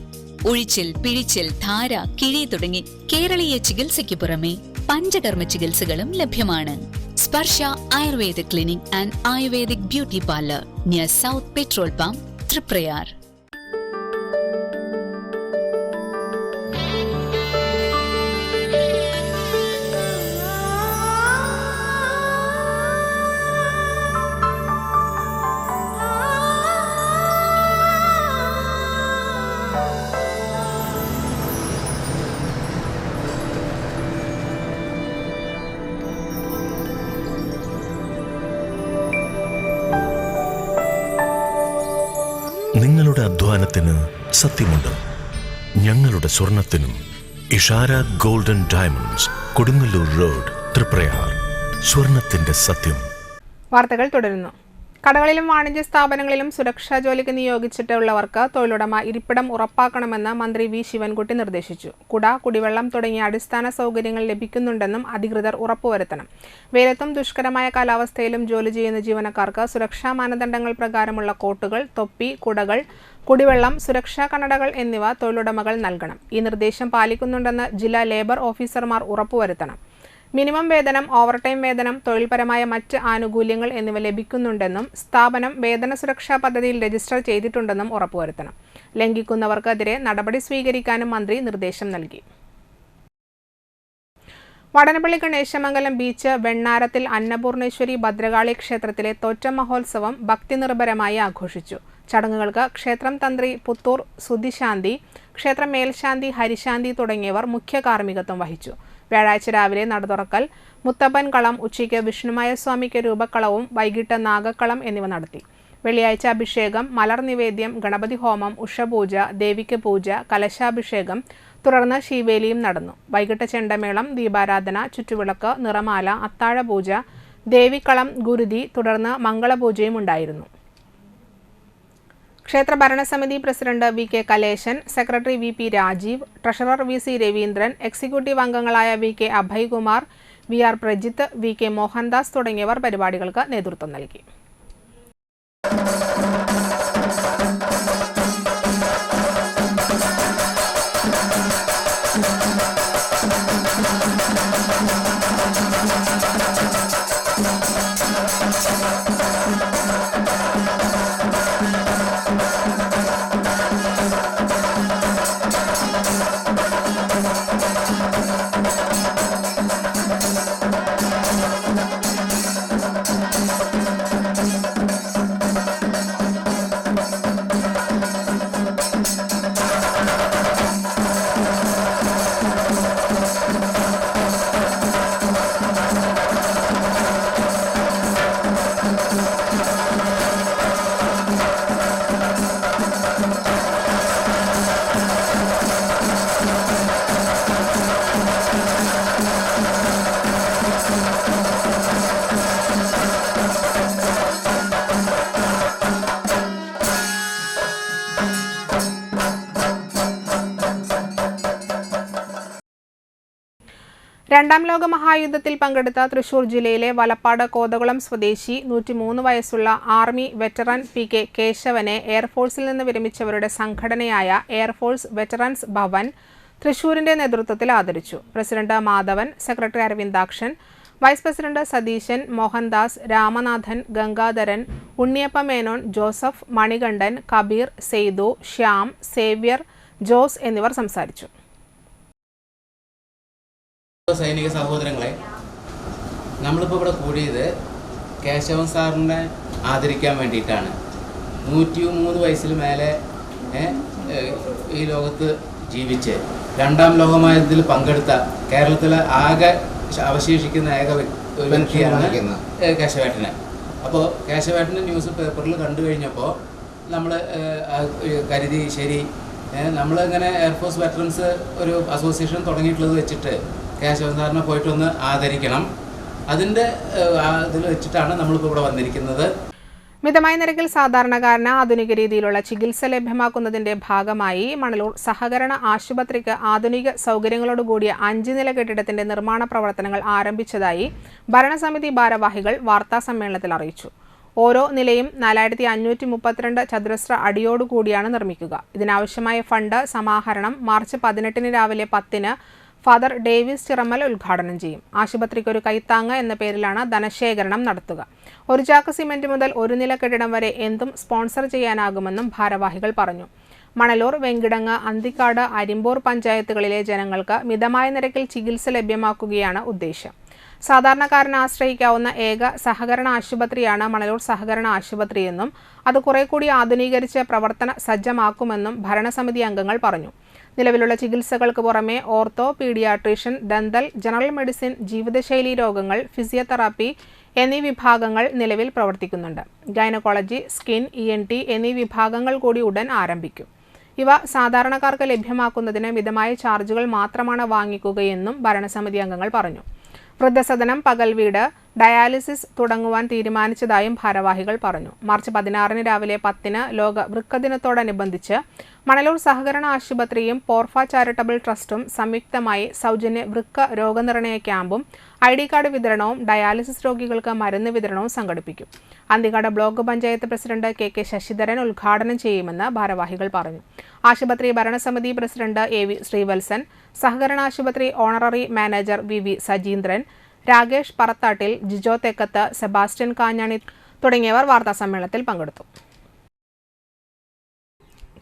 ഉഴിച്ചിൽ, പിഴിച്ചിൽ, ധാര, കിഴി തുടങ്ങി കേരളീയ ചികിത്സയ്ക്ക് പുറമെ പഞ്ചകർമ്മ ചികിത്സകളും ലഭ്യമാണ്. Sparsha Ayurveda clinic and ayurvedic beauty parlour near south petrol pump, Thriprayar. നിങ്ങളുടെ അധ്വാനത്തിന് സത്യമുണ്ട്. ഞങ്ങളുടെ സ്വർണത്തിനും. Ishara golden diamonds, Kodungallur road, Thriprayar. സ്വർണത്തിന്റെ സത്യം. വാർത്തകൾ തുടരുന്നു. കടകളിലും വാണിജ്യ സ്ഥാപനങ്ങളിലും സുരക്ഷാ ജോലിക്ക് നിയോഗിച്ചിട്ടുള്ളവർക്ക് തൊഴിലുടമ ഇരിപ്പിടം ഉറപ്പാക്കണമെന്ന് മന്ത്രി വി ശിവൻകുട്ടി നിർദ്ദേശിച്ചു. കുട, കുടിവെള്ളം തുടങ്ങിയ അടിസ്ഥാന സൗകര്യങ്ങൾ ലഭിക്കുന്നുണ്ടെന്നും അധികൃതർ ഉറപ്പുവരുത്തണം. വെയിലത്തും ദുഷ്കരമായ കാലാവസ്ഥയിലും ജോലി ചെയ്യുന്ന ജീവനക്കാർക്ക് സുരക്ഷാ മാനദണ്ഡങ്ങൾ പ്രകാരമുള്ള കോട്ടുകൾ, തൊപ്പി, കുടകൾ, കുടിവെള്ളം, സുരക്ഷാ കണ്ണടകൾ എന്നിവ തൊഴിലുടമകൾ നൽകണം. ഈ നിർദ്ദേശം പാലിക്കുന്നുണ്ടെന്ന് ജില്ലാ ലേബർ ഓഫീസർമാർ ഉറപ്പുവരുത്തണം. മിനിമം വേതനം, ഓവർടൈം വേതനം, തൊഴിൽപരമായ മറ്റ് ആനുകൂല്യങ്ങൾ എന്നിവ ലഭിക്കുന്നുണ്ടെന്നും സ്ഥാപനം വേതന സുരക്ഷാ പദ്ധതിയിൽ രജിസ്റ്റർ ചെയ്തിട്ടുണ്ടെന്നും ഉറപ്പുവരുത്തണം. ലംഘിക്കുന്നവർക്കെതിരെ നടപടി സ്വീകരിക്കാനും മന്ത്രി നിർദ്ദേശം നൽകി. വടനപ്പള്ളി ഗണേശമംഗലം ബീച്ച് വെണ്ണാരത്തിൽ അന്നപൂർണേശ്വരി ഭദ്രകാളി ക്ഷേത്രത്തിലെ തോറ്റ മഹോത്സവം ഭക്തിനിർഭരമായി ആഘോഷിച്ചു. ചടങ്ങുകൾക്ക് ക്ഷേത്രം തന്ത്രി പുത്തൂർ സുധിശാന്തി, ക്ഷേത്രം മേൽശാന്തി ഹരിശാന്തി തുടങ്ങിയവർ മുഖ്യ കാർമ്മികത്വം വഹിച്ചു. വ്യാഴാഴ്ച രാവിലെ നട തുറക്കൽ, മുത്തപ്പൻ കളം, ഉച്ചയ്ക്ക് വിഷ്ണുമായ സ്വാമിക്ക് രൂപക്കളവും വൈകിട്ട് നാഗക്കളം എന്നിവ നടത്തി. വെള്ളിയാഴ്ച അഭിഷേകം, മലർ നിവേദ്യം, ഗണപതി ഹോമം, ഉഷപൂജ, ദേവിക്ക് പൂജ, കലശാഭിഷേകം, തുടർന്ന് ശീവേലിയും നടന്നു. വൈകിട്ട് ചെണ്ടമേളം, ദീപാരാധന, ചുറ്റുവിളക്ക്, നിറമാല, അത്താഴപൂജ, ദേവിക്കളം, ഗുരുതി, തുടർന്ന് മംഗളപൂജയും ഉണ്ടായിരുന്നു. ക്ഷേത്ര ഭരണസമിതി president V K Kaleshan, secretary V P Rajeev, treasurer V C Raveendran, executive അംഗങ്ങളായ V K Abhaykumar, V R Prajith, V K Mohandas തുടങ്ങിയവർ പരിപാടികൾക്ക് നേതൃത്വം നൽകി. രണ്ടാം ലോക മഹായുദ്ധത്തിൽ പങ്കെടുത്ത തൃശൂർ ജില്ലയിലെ വലപ്പാട് കോതകുളം സ്വദേശി 103 വയസ്സുള്ള ആർമി വെറ്ററൻ പി കെ കേശവനെ എയർഫോഴ്സിൽ നിന്ന് വിരമിച്ചവരുടെ സംഘടനയായ എയർഫോഴ്സ് വെറ്ററൻസ് ഭവൻ തൃശൂരിന്റെ നേതൃത്വത്തിൽ ആദരിച്ചു. President Madhavan, secretary Aravindakshan, vice president Satheesan, Mohandas, Ramanathan, Gangadharan, Unniyappa Menon, Joseph, Manikandan, Kabeer, Saithu, Shyam, Xavier, Jose എന്നിവർ സംസാരിച്ചു. സൈനിക സഹോദരങ്ങളെ, നമ്മളിപ്പോൾ ഇവിടെ കൂടിയത് കേശവൻ സാറിനെ ആദരിക്കാൻ വേണ്ടിയിട്ടാണ്. 103 വയസ്സിൽ മേലെ ഈ ലോകത്ത് ജീവിച്ച് രണ്ടാം ലോകമഹായുദ്ധത്തിൽ പങ്കെടുത്ത കേരളത്തിലെ ആകെ അവശേഷിക്കുന്ന ഏക വ്യക്തിയാണ് കേശവേട്ടന്. അപ്പോൾ കേശവേട്ടൻ്റെ ന്യൂസ് പേപ്പറിൽ കണ്ടു കഴിഞ്ഞപ്പോൾ നമ്മൾ കരുതി ശരി, നമ്മളിങ്ങനെ എയർഫോഴ്സ് വെറ്ററൻസ് ഒരു അസോസിയേഷൻ തുടങ്ങിയിട്ടുള്ളത് വെച്ചിട്ട് കേശവൻ സാറിനെ പോയിട്ടൊന്ന് ആദരിക്കണം. അതിൻ്റെ ഇതിൽ വെച്ചിട്ടാണ് നമ്മളിപ്പോൾ ഇവിടെ വന്നിരിക്കുന്നത്. മിതമായ നിരക്കിൽ സാധാരണക്കാരന് ആധുനിക രീതിയിലുള്ള ചികിത്സ ലഭ്യമാക്കുന്നതിന്റെ ഭാഗമായി മണലൂർ സഹകരണ ആശുപത്രിക്ക് ആധുനിക സൗകര്യങ്ങളോടുകൂടിയ 5 നില കെട്ടിടത്തിന്റെ നിർമ്മാണ പ്രവർത്തനങ്ങൾ ആരംഭിച്ചതായി ഭരണസമിതി ഭാരവാഹികൾ വാർത്താസമ്മേളനത്തിൽ അറിയിച്ചു. ഓരോ നിലയും 4532 ചതുരശ്ര അടിയോടുകൂടിയാണ് നിർമ്മിക്കുക. ഇതിനാവശ്യമായ ഫണ്ട് സമാഹരണം മാർച്ച് 18 രാവിലെ 10 ഫാദർ ഡേവിസ് ചിറമ്മൽ ഉദ്ഘാടനം ചെയ്യും. ആശുപത്രിക്ക് ഒരു കൈത്താങ്ങ് എന്ന പേരിലാണ് ധനശേഖരണം നടത്തുക. 1 ചാക്ക് സിമന്റ് മുതൽ 1 നില കെട്ടിടം വരെ എന്തും സ്പോൺസർ ചെയ്യാനാകുമെന്നും ഭാരവാഹികൾ പറഞ്ഞു. മണലൂർ, വെങ്കിടങ്ങ്, അന്തിക്കാട്, അരിമ്പൂർ പഞ്ചായത്തുകളിലെ ജനങ്ങൾക്ക് മിതമായ നിരക്കിൽ ചികിത്സ ലഭ്യമാക്കുകയാണ് ഉദ്ദേശം. സാധാരണക്കാരന് ആശ്രയിക്കാവുന്ന ഏക സഹകരണ ആശുപത്രിയാണ് മണലൂർ സഹകരണ ആശുപത്രിയെന്നും അത് കുറെ കൂടി ആധുനീകരിച്ച് പ്രവർത്തന സജ്ജമാക്കുമെന്നും ഭരണസമിതി അംഗങ്ങൾ പറഞ്ഞു. നിലവിലുള്ള ചികിത്സകൾക്ക് പുറമെ ortho, paediatrician, dental, general medicine, ജീവിതശൈലി രോഗങ്ങൾ, ഫിസിയോതെറാപ്പി എന്നീ വിഭാഗങ്ങൾ നിലവിൽ പ്രവർത്തിക്കുന്നുണ്ട്. ഗൈനക്കോളജി, സ്കിൻ, ENT എന്നീ വിഭാഗങ്ങൾ കൂടി ഉടൻ ആരംഭിക്കും. ഇവ സാധാരണക്കാർക്ക് ലഭ്യമാക്കുന്നതിന് മിതമായ ചാർജുകൾ മാത്രമാണ് വാങ്ങിക്കുകയെന്നും ഭരണസമിതി അംഗങ്ങൾ പറഞ്ഞു. വൃദ്ധസദനം, പകൽ വീട്, ഡയാലിസിസ് തുടങ്ങുവാൻ തീരുമാനിച്ചതായും ഭാരവാഹികൾ പറഞ്ഞു. മാർച്ച് 16 രാവിലെ 10 ലോക വൃക്ക ദിനത്തോടനുബന്ധിച്ച് മണലൂർ സഹകരണ ആശുപത്രിയും പോർഫ ചാരിറ്റബിൾ ട്രസ്റ്റും സംയുക്തമായി സൗജന്യ വൃക്ക രോഗനിർണയ ക്യാമ്പും ID കാർഡ് വിതരണവും ഡയാലിസിസ് രോഗികൾക്ക് മരുന്ന് വിതരണവും സംഘടിപ്പിക്കും. Anthikad block panchayat president KK Sasidharan ഉദ്ഘാടനം ചെയ്യുമെന്ന് ഭാരവാഹികൾ പറഞ്ഞു. ആശുപത്രി ഭരണസമിതി പ്രസിഡന്റ് AV ശ്രീവത്സൻ, സഹകരണ ആശുപത്രി honorary manager VV Sajeendran, Rakesh Parathattil, Jijo Thekkath, Sebastian Kanjani തുടങ്ങിയവർ വാർത്താസമ്മേളനത്തിൽ പങ്കെടുത്തു.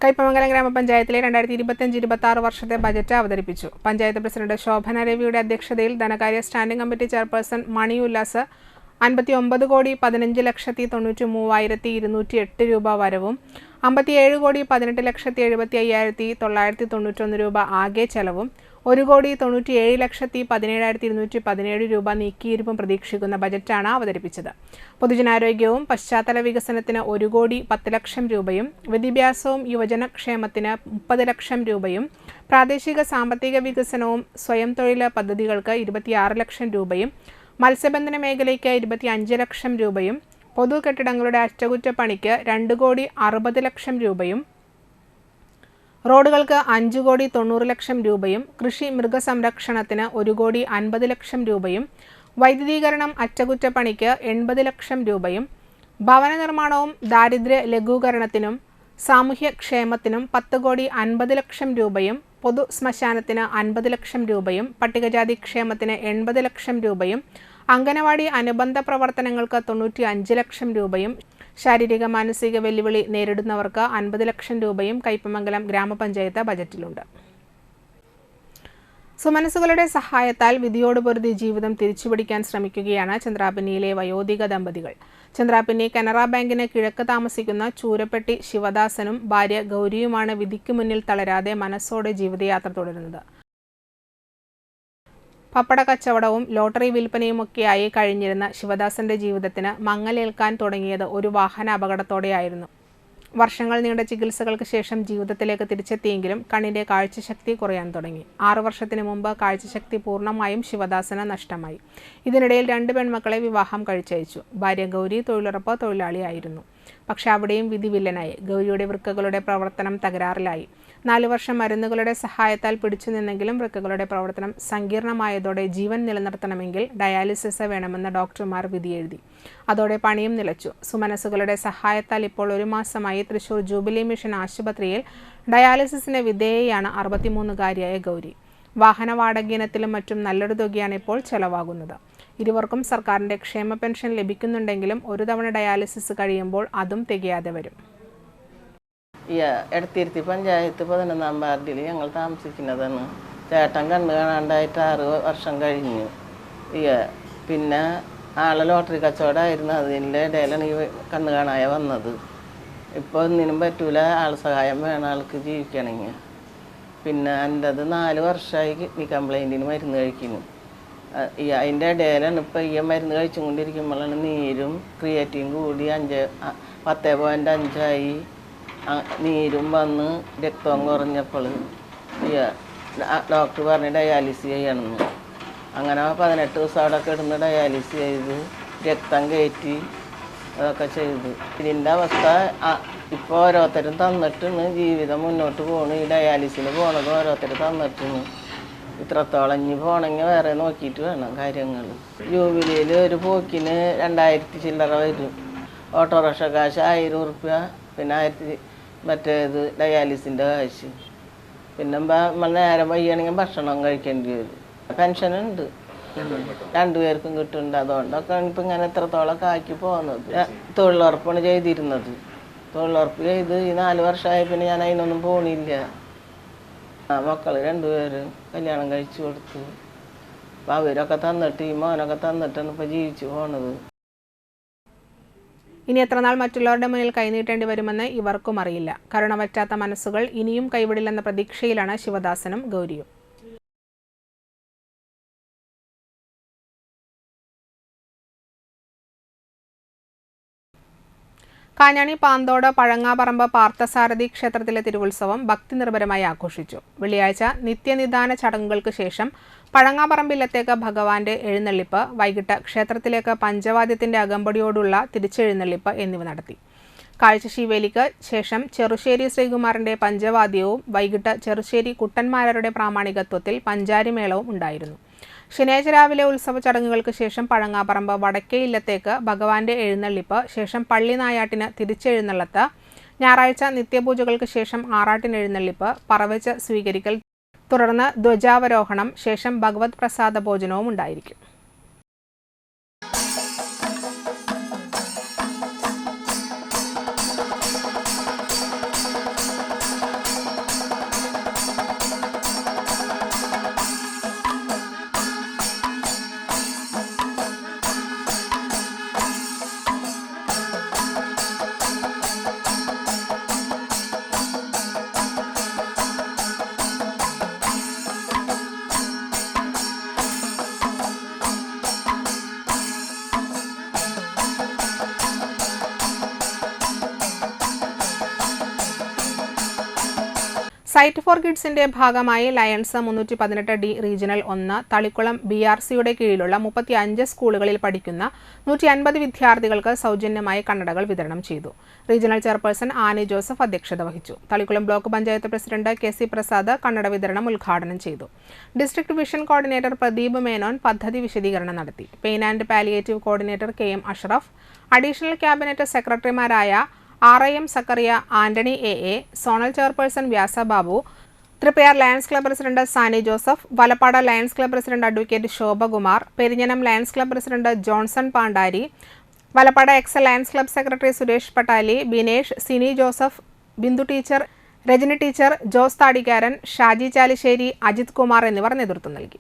കയ്പമംഗലം ഗ്രാമപഞ്ചായത്തിലെ 2025-26 വർഷത്തെ ബജറ്റ് അവതരിപ്പിച്ചു. പഞ്ചായത്ത് പ്രസിഡന്റ് ശോഭന രവിയുടെ അധ്യക്ഷതയിൽ ധനകാര്യ സ്റ്റാൻഡിംഗ് കമ്മിറ്റി ചെയർപേഴ്സൺ മണി ഉല്ലാസ് 59,15,93,208 രൂപ വരവും 57,18,75,991 രൂപ ആകെ ചെലവും 1,97,17,217 രൂപ നീക്കിയിരിപ്പും പ്രതീക്ഷിക്കുന്ന ബജറ്റാണ് അവതരിപ്പിച്ചത്. പൊതുജനാരോഗ്യവും പശ്ചാത്തല വികസനത്തിന് 1,10,00,000 രൂപയും വിദ്യാഭ്യാസവും യുവജനക്ഷേമത്തിന് 30,00,000 രൂപയും പ്രാദേശിക സാമ്പത്തിക വികസനവും സ്വയം തൊഴിൽ പദ്ധതികൾക്ക് 26,00,000 രൂപയും മത്സ്യബന്ധന മേഖലയ്ക്ക് 25,00,000 രൂപയും പൊതു കെട്ടിടങ്ങളുടെ അറ്റകുറ്റപ്പണിക്ക് 2,60,00,000 രൂപയും റോഡുകൾക്ക് 5,90,00,000 രൂപയും കൃഷി മൃഗസംരക്ഷണത്തിന് 1,50,00,000 രൂപയും വൈദ്യുതീകരണം അറ്റകുറ്റപ്പണിക്ക് 80,00,000 രൂപയും ഭവന നിർമ്മാണവും ദാരിദ്ര്യ ലഘൂകരണത്തിനും സാമൂഹ്യക്ഷേമത്തിനും 10,50,00,000 രൂപയും പൊതു ശ്മശാനത്തിന് 50,00,000 രൂപയും പട്ടികജാതി ക്ഷേമത്തിന് 80,00,000 രൂപയും അംഗനവാടി അനുബന്ധ പ്രവർത്തനങ്ങൾക്ക് 95,00,000 രൂപയും ശാരീരിക മാനസിക വെല്ലുവിളി നേരിടുന്നവർക്ക് 50,00,000 രൂപയും കയ്പമംഗലം ഗ്രാമപഞ്ചായത്ത് ബജറ്റിലുണ്ട്. സുമനസുകളുടെ സഹായത്താൽ വിധിയോട് പൊരുതി ജീവിതം തിരിച്ചുപിടിക്കാൻ ശ്രമിക്കുകയാണ് ചന്ദ്രാപിന്നിയിലെ വയോധിക ദമ്പതികൾ. ചന്ദ്രാപിന്നി കനറ ബാങ്കിന് കിഴക്ക് താമസിക്കുന്ന ചൂരപ്പെട്ടി ശിവദാസനും ഭാര്യ ഗൗരിയുമാണ് വിധിക്ക് മുന്നിൽ തളരാതെ മനസ്സോടെ ജീവിതയാത്ര തുടരുന്നത്. പപ്പട കച്ചവടവും ലോട്ടറി വിൽപ്പനയുമൊക്കെയായി കഴിഞ്ഞിരുന്ന ശിവദാസന്റെ ജീവിതത്തിന് മങ്ങലേൽക്കാൻ തുടങ്ങിയത് ഒരു വാഹന അപകടത്തോടെയായിരുന്നു. വർഷങ്ങൾ നീണ്ട ചികിത്സകൾക്ക് ശേഷം ജീവിതത്തിലേക്ക് തിരിച്ചെത്തിയെങ്കിലും കണ്ണിന്റെ കാഴ്ചശക്തി കുറയാൻ തുടങ്ങി. 6 വർഷത്തിന് മുമ്പ് കാഴ്ചശക്തി പൂർണ്ണമായും ശിവദാസന് നഷ്ടമായി. ഇതിനിടയിൽ 2 പെൺമക്കളെ വിവാഹം കഴിച്ചയച്ചു. ഭാര്യ ഗൗരി തൊഴിലുറപ്പ് തൊഴിലാളിയായിരുന്നു. പക്ഷെ അവിടെയും വിധി വില്ലനായി. ഗൗരിയുടെ വൃക്കകളുടെ പ്രവർത്തനം തകരാറിലായി. 4 വർഷം മരുന്നുകളുടെ സഹായത്താൽ പിടിച്ചു നിന്നെങ്കിലും വൃക്കകളുടെ പ്രവർത്തനം സങ്കീർണമായതോടെ ജീവൻ നിലനിർത്തണമെങ്കിൽ ഡയാലിസിസ് വേണമെന്ന് ഡോക്ടർമാർ വിധിയെഴുതി. അതോടെ പണിയും നിലച്ചു. സുമനസുകളുടെ സഹായത്താൽ ഇപ്പോൾ 1 മാസമായി തൃശൂർ ജൂബിലി മിഷൻ ആശുപത്രിയിൽ ഡയാലിസിസിന് വിധേയയാണ് 63-കാരിയായ ഗൗരി. വാഹന വാടകയിനത്തിലും മറ്റും നല്ലൊരു തുകയാണ് ഇപ്പോൾ ചെലവാകുന്നത്. ഇരുവർക്കും സർക്കാരിന്റെ ക്ഷേമ പെൻഷൻ ലഭിക്കുന്നുണ്ടെങ്കിലും ഒരു തവണ ഡയാലിസിസ് കഴിയുമ്പോൾ അതും തികയാതെ വരും. എടത്തിരുത്തി പഞ്ചായത്ത് 11-ാം വാർഡിൽ ഞങ്ങൾ താമസിക്കുന്നതാണ്. ചേട്ടൻ കണ്ണ് കാണാണ്ടായിട്ട് 6 വർഷം കഴിഞ്ഞു. പിന്നെ ആളെ ലോട്ടറി കച്ചവടമായിരുന്നു. അതിൻ്റെ ഇടയിലാണ് ഈ കണ്ണ് കാണായ വന്നത്. ഇപ്പോൾ ഒന്നിനും പറ്റൂല. ആൾ സഹായം വേണം ആൾക്ക് ജീവിക്കണമെങ്കിൽ. പിന്നെ എൻ്റെത് 4 വർഷമായി കിഡ്നി കംപ്ലൈൻറ്റിന് മരുന്ന് കഴിക്കുന്നു. അതിൻ്റെ ഇടയിലാണ് ഇപ്പോൾ ഈ മരുന്ന് കഴിച്ചും കൊണ്ടിരിക്കുമ്പോഴാണ് നീരും ക്രിയേറ്റിൻ കൂടി 10.5 നീരും വന്ന് രക്തം കുറഞ്ഞപ്പോൾ ഡോക്ടർ പറഞ്ഞ് ഡയാലിസിസ് ചെയ്യണമെന്ന്. അങ്ങനെ 18 ദിവസം അവിടെ കിടന്ന് ഡയാലിസിസ് ചെയ്ത് രക്തം കയറ്റി അതൊക്കെ ചെയ്തു. ഇതിൻ്റെ അവസ്ഥ ഇപ്പോൾ ഓരോരുത്തരും തന്നിട്ടാണ് ജീവിതം മുന്നോട്ട് പോകണം. ഈ ഡയാലിസിന് പോകണത് ഓരോരുത്തർ തന്നിട്ടാണ്. ഇത്രത്തോളം ഇനി പോകണമെങ്കിൽ വേറെ നോക്കിയിട്ട് വേണം കാര്യങ്ങൾ. ജൂബിലിയിൽ ഒരു പോക്കിന് 2000 ചില്ലറ വരും. ഓട്ടോറിക്ഷ കാശ് 1000 ഉറുപ്പ്യ, പിന്നെ 1000 മറ്റേത് ഡയാലിസിൻ്റെ കാശ്. പിന്നെ നമ്മൾ നേരം വയ്യാണെങ്കിൽ ഭക്ഷണം കഴിക്കേണ്ടി വരും. പെൻഷനുണ്ട്, 2 പേർക്കും കിട്ടുന്നുണ്ട്. അതുകൊണ്ടൊക്കെ ഇപ്പം ഇങ്ങനെ എത്രത്തോളം ആക്കി പോകുന്നത്. തൊഴിലുറപ്പാണ് ചെയ്തിരുന്നത്. തൊഴിലുറപ്പ് ചെയ്ത് ഈ 4 വർഷമായി പിന്നെ ഞാൻ അതിനൊന്നും പോണില്ല. മക്കൾ 2 പേര് കല്യാണം കഴിച്ചു കൊടുത്തു. അപ്പം അവരൊക്കെ തന്നിട്ട് ഈ മോനൊക്കെ തന്നിട്ടാണ് ഇപ്പോൾ ജീവിച്ചു പോണത്. ഇനി എത്ര നാൾ മറ്റുള്ളവരുടെ മുന്നിൽ കൈനീട്ടേണ്ടി വരുമെന്ന് ഇവർക്കും അറിയില്ല. കരുണ പറ്റാത്ത മനസ്സുകൾ ഇനിയും കൈവിടില്ലെന്ന പ്രതീക്ഷയിലാണ് ശിവദാസനും ഗൗരിയും. കാഞ്ഞാണി പാന്തോട് പഴങ്ങാപറമ്പ് പാർത്ഥസാരഥി ക്ഷേത്രത്തിലെ തിരുവുത്സവം ഭക്തി നിർഭരമായി ആഘോഷിച്ചു. വെള്ളിയാഴ്ച നിത്യനിദാന ചടങ്ങുകൾക്ക് ശേഷം പഴങ്ങാപറമ്പിലത്തേക്ക് ഭഗവാന്റെ എഴുന്നള്ളിപ്പ്, വൈകിട്ട് ക്ഷേത്രത്തിലേക്ക് പഞ്ചവാദ്യത്തിന്റെ അകമ്പടിയോടുള്ള തിരിച്ചെഴുന്നള്ളിപ്പ് എന്നിവ നടത്തി. കാഴ്ചശീവേലിക്ക് ശേഷം ചെറുശ്ശേരി ശ്രീകുമാറിന്റെ പഞ്ചവാദ്യവും വൈകിട്ട് ചെറുശ്ശേരി കുട്ടന്മാരുടെ പ്രാമാണികത്വത്തിൽ പഞ്ചാരിമേളവും ഉണ്ടായിരുന്നു. ശനിയാഴ്ച രാവിലെ ഉത്സവ ചടങ്ങുകൾക്ക് ശേഷം പഴങ്ങാപ്പറമ്പ് വടക്കേ ഇല്ലത്തേക്ക് ഭഗവാന്റെ എഴുന്നള്ളിപ്പ്, ശേഷം പള്ളി നായാട്ടിന് തിരിച്ചെഴുന്നള്ളത്ത്, ഞായറാഴ്ച നിത്യപൂജകൾക്ക് ശേഷം ആറാട്ടിനെഴുന്നള്ളിപ്പ്, പറവച്ച് സ്വീകരിക്കൽ, തുടർന്ന് ധ്വജാവരോഹണം, ശേഷം ഭഗവത് പ്രസാദ ഭോജനവും ഉണ്ടായിരിക്കും. സൈറ്റ് ഫോർ കിഡ്സിന്റെ ഭാഗമായി ലയൺസ് 318D റീജിയണൽ 1 തളിക്കുളം BRCയുടെ കീഴിലുള്ള 35 സ്കൂളുകളിൽ പഠിക്കുന്ന 150 വിദ്യാർത്ഥികൾക്ക് സൗജന്യമായി കണ്ണടകൾ വിതരണം ചെയ്തു. റീജിയണൽ ചെയർപേഴ്സൺ ആനി ജോസഫ് അധ്യക്ഷത വഹിച്ചു. Thalikulam block panchayat president KC Prasad കണ്ണട വിതരണം ഉദ്ഘാടനം ചെയ്തു. District vision coordinator Pradeep Menon പദ്ധതി വിശദീകരണം നടത്തി. Pain and palliative coordinator KM Ashraf, additional cabinet സെക്രട്ടറിമാരായ RIM Zachariah, Antony AA, zonal chairperson Vyasa Babu, Triprayar lions club president Sani Joseph, Valappad lions club president advocate Shobhakumar, Perinjanam lions club president Johnson Pandari, Valappad excel lions club secretary Suresh Pattali, Binesh, Sini Joseph, Bindu teacher, Rajani teacher, Jose താടിക്കാരൻ, Shaji Chalissery, Ajith Kumar എന്നിവർ നേതൃത്വം നൽകി.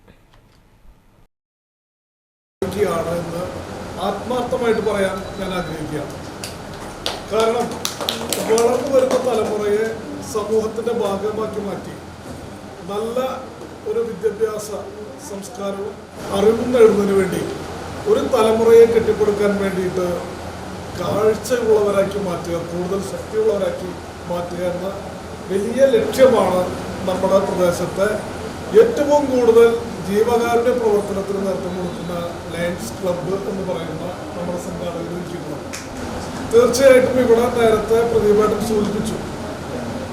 ആത്മാർത്ഥമായിട്ട് പറയാൻ ഞാൻ ആഗ്രഹിക്കുകയാണ്. കാരണം വളർന്നു വരുന്ന തലമുറയെ സമൂഹത്തിൻ്റെ ഭാഗമാക്കി മാറ്റി നല്ല ഒരു വിദ്യാഭ്യാസ സംസ്കാരവും അറിവും നേടുന്നതിന് വേണ്ടി ഒരു തലമുറയെ കെട്ടിപ്പടുക്കാൻ വേണ്ടിയിട്ട് കാഴ്ചയുള്ളവരാക്കി മാറ്റുക, കൂടുതൽ ശക്തിയുള്ളവരാക്കി മാറ്റുക എന്ന വലിയ ലക്ഷ്യമാണ് നമ്മുടെ പ്രദേശത്തെ ഏറ്റവും കൂടുതൽ ജീവകാരുണ്യ പ്രവർത്തനത്തിന് നേതൃത്വം കൊടുക്കുന്ന ലയൺസ് ക്ലബ്ബ് എന്ന് പറയുന്ന നമ്മുടെ സംഘാടകർ ഒരുക്കിയിട്ടുള്ളത്. തീർച്ചയായിട്ടും ഇവിടെ നേരത്തെ പ്രദീപേട്ടൻ സൂചിപ്പിച്ചു,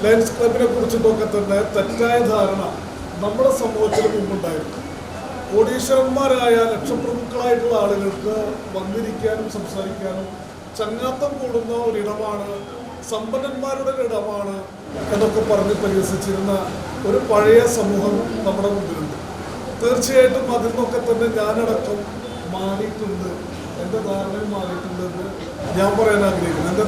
ലയൺസ് ക്ലബിനെ കുറിച്ചിട്ടൊക്കെ തന്നെ തെറ്റായ ധാരണ നമ്മുടെ സമൂഹത്തിൽ മുമ്പുണ്ടായിരുന്നു. കോടീശ്വരന്മാരായ ലക്ഷപ്രഭുക്കളായിട്ടുള്ള ആളുകൾക്ക് വന്നിരിക്കാനും സംസാരിക്കാനും ചങ്ങാത്തം കൂടുന്ന ഒരിടമാണ്, സമ്പന്നന്മാരുടെ ഇടമാണ് എന്നൊക്കെ പറഞ്ഞ് പരിഹസിച്ചിരുന്ന ഒരു പഴയ സമൂഹം നമ്മുടെ മുമ്പിലുണ്ട്. തീർച്ചയായിട്ടും അതിൽ നിന്നൊക്കെ തന്നെ ഞാനടക്കം മാറിയിട്ടുണ്ട്, എൻ്റെ ധാരണയും മാറിയിട്ടുണ്ടെന്ന് ഞാൻ പറയാൻ ആഗ്രഹിക്കുന്നു.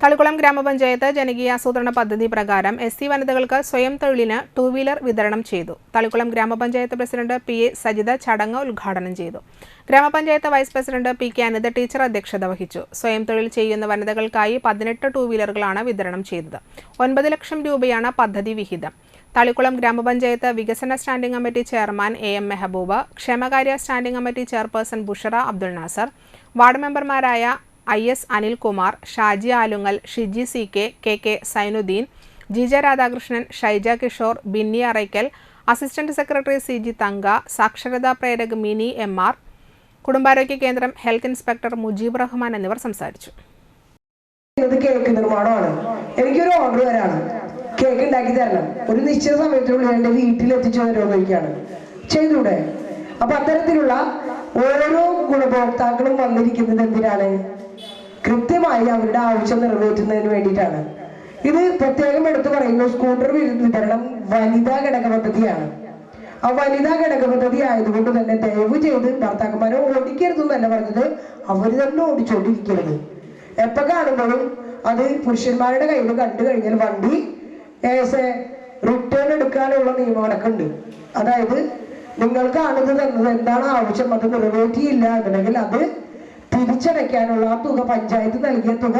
തളിക്കുളം ഗ്രാമപഞ്ചായത്ത് ജനകീയ ആസൂത്രണ പദ്ധതി പ്രകാരം SC വനിതകൾക്ക് സ്വയം തൊഴിലിന് 2 വീലർ വിതരണം ചെയ്തു. തളിക്കുളം ഗ്രാമപഞ്ചായത്ത് പ്രസിഡന്റ് PA സജിത ചടങ്ങ് ഉദ്ഘാടനം ചെയ്തു. ഗ്രാമപഞ്ചായത്ത് vice president PK Anitha teacher അധ്യക്ഷത വഹിച്ചു. സ്വയം തൊഴിൽ ചെയ്യുന്ന വനിതകൾക്കായി 18 2 വീലറുകളാണ് വിതരണം ചെയ്തത്. 9 ലക്ഷം രൂപയാണ് പദ്ധതി വിഹിതം. തളിക്കുളം ഗ്രാമപഞ്ചായത്ത് വികസന standing committee chairman AM Mehaboob, ക്ഷേമകാര്യ standing committee chairperson Bushara Abdul Nasar, ward മെമ്പർമാരായ IS Anilkumar, Shaji Alungal, Shiji CK, KK Sainuddin, GJ Radhakrishnan, Shaija Kishore, Binny Arackal, assistant secretary CG Thanka, സാക്ഷരതാ പ്രേരക് മിനി MR, കുടുംബാരോഗ്യ കേന്ദ്രം ഹെൽത്ത് ഇൻസ്പെക്ടർ മുജീബ് റഹ്മാൻ എന്നിവർ സംസാരിച്ചു. കേക്ക് നിർമ്മാണമാണ്. എനിക്കൊരു ഓർഡർ വരാണ്, കേക്ക് ഉണ്ടാക്കി തരണം, ഒരു നിശ്ചിത സമയത്തിനുള്ളിൽ എൻ്റെ വീട്ടിലെത്തിച്ചു തരുമെന്നൊക്കെയാണ് ചെയ്തൂടെ? അപ്പൊ അത്തരത്തിലുള്ള ഓരോ ഗുണഭോക്താക്കളും വന്നിരിക്കുന്നത് എന്തിനാണ്? കൃത്യമായി അവരുടെ ആവശ്യം നിറവേറ്റുന്നതിന് വേണ്ടിയിട്ടാണ്. ഇത് പ്രത്യേകം എടുത്തു പറയുന്നു, സ്കൂട്ടർ വിതരണം വനിതാ ഘടക പദ്ധതിയാണ്. ആ വനിതാ ഘടക പദ്ധതി ആയതുകൊണ്ട് തന്നെ ദയവ് ചെയ്ത് ഭർത്താക്കന്മാരെ ഓടിക്കരുതെന്നല്ല പറഞ്ഞത്, അവർ തന്നെ ഓടിച്ചോണ്ടിരിക്കരുത്. എപ്പോൾ കാണുമ്പോഴും അത് പുരുഷന്മാരുടെ കയ്യിൽ കണ്ടു കഴിഞ്ഞാൽ വണ്ടി റിട്ടേൺ എടുക്കാനുള്ള നിയമങ്ങളൊക്കെ ഉണ്ട്. അതായത് നിങ്ങൾക്കാണ് ഇത് തന്നത്, എന്താണ് ആവശ്യം, അത് നിറവേറ്റിയില്ല എന്നുണ്ടെങ്കിൽ അത് തിരിച്ചടയ്ക്കാനുള്ള ആ തുക, പഞ്ചായത്ത് നൽകിയ തുക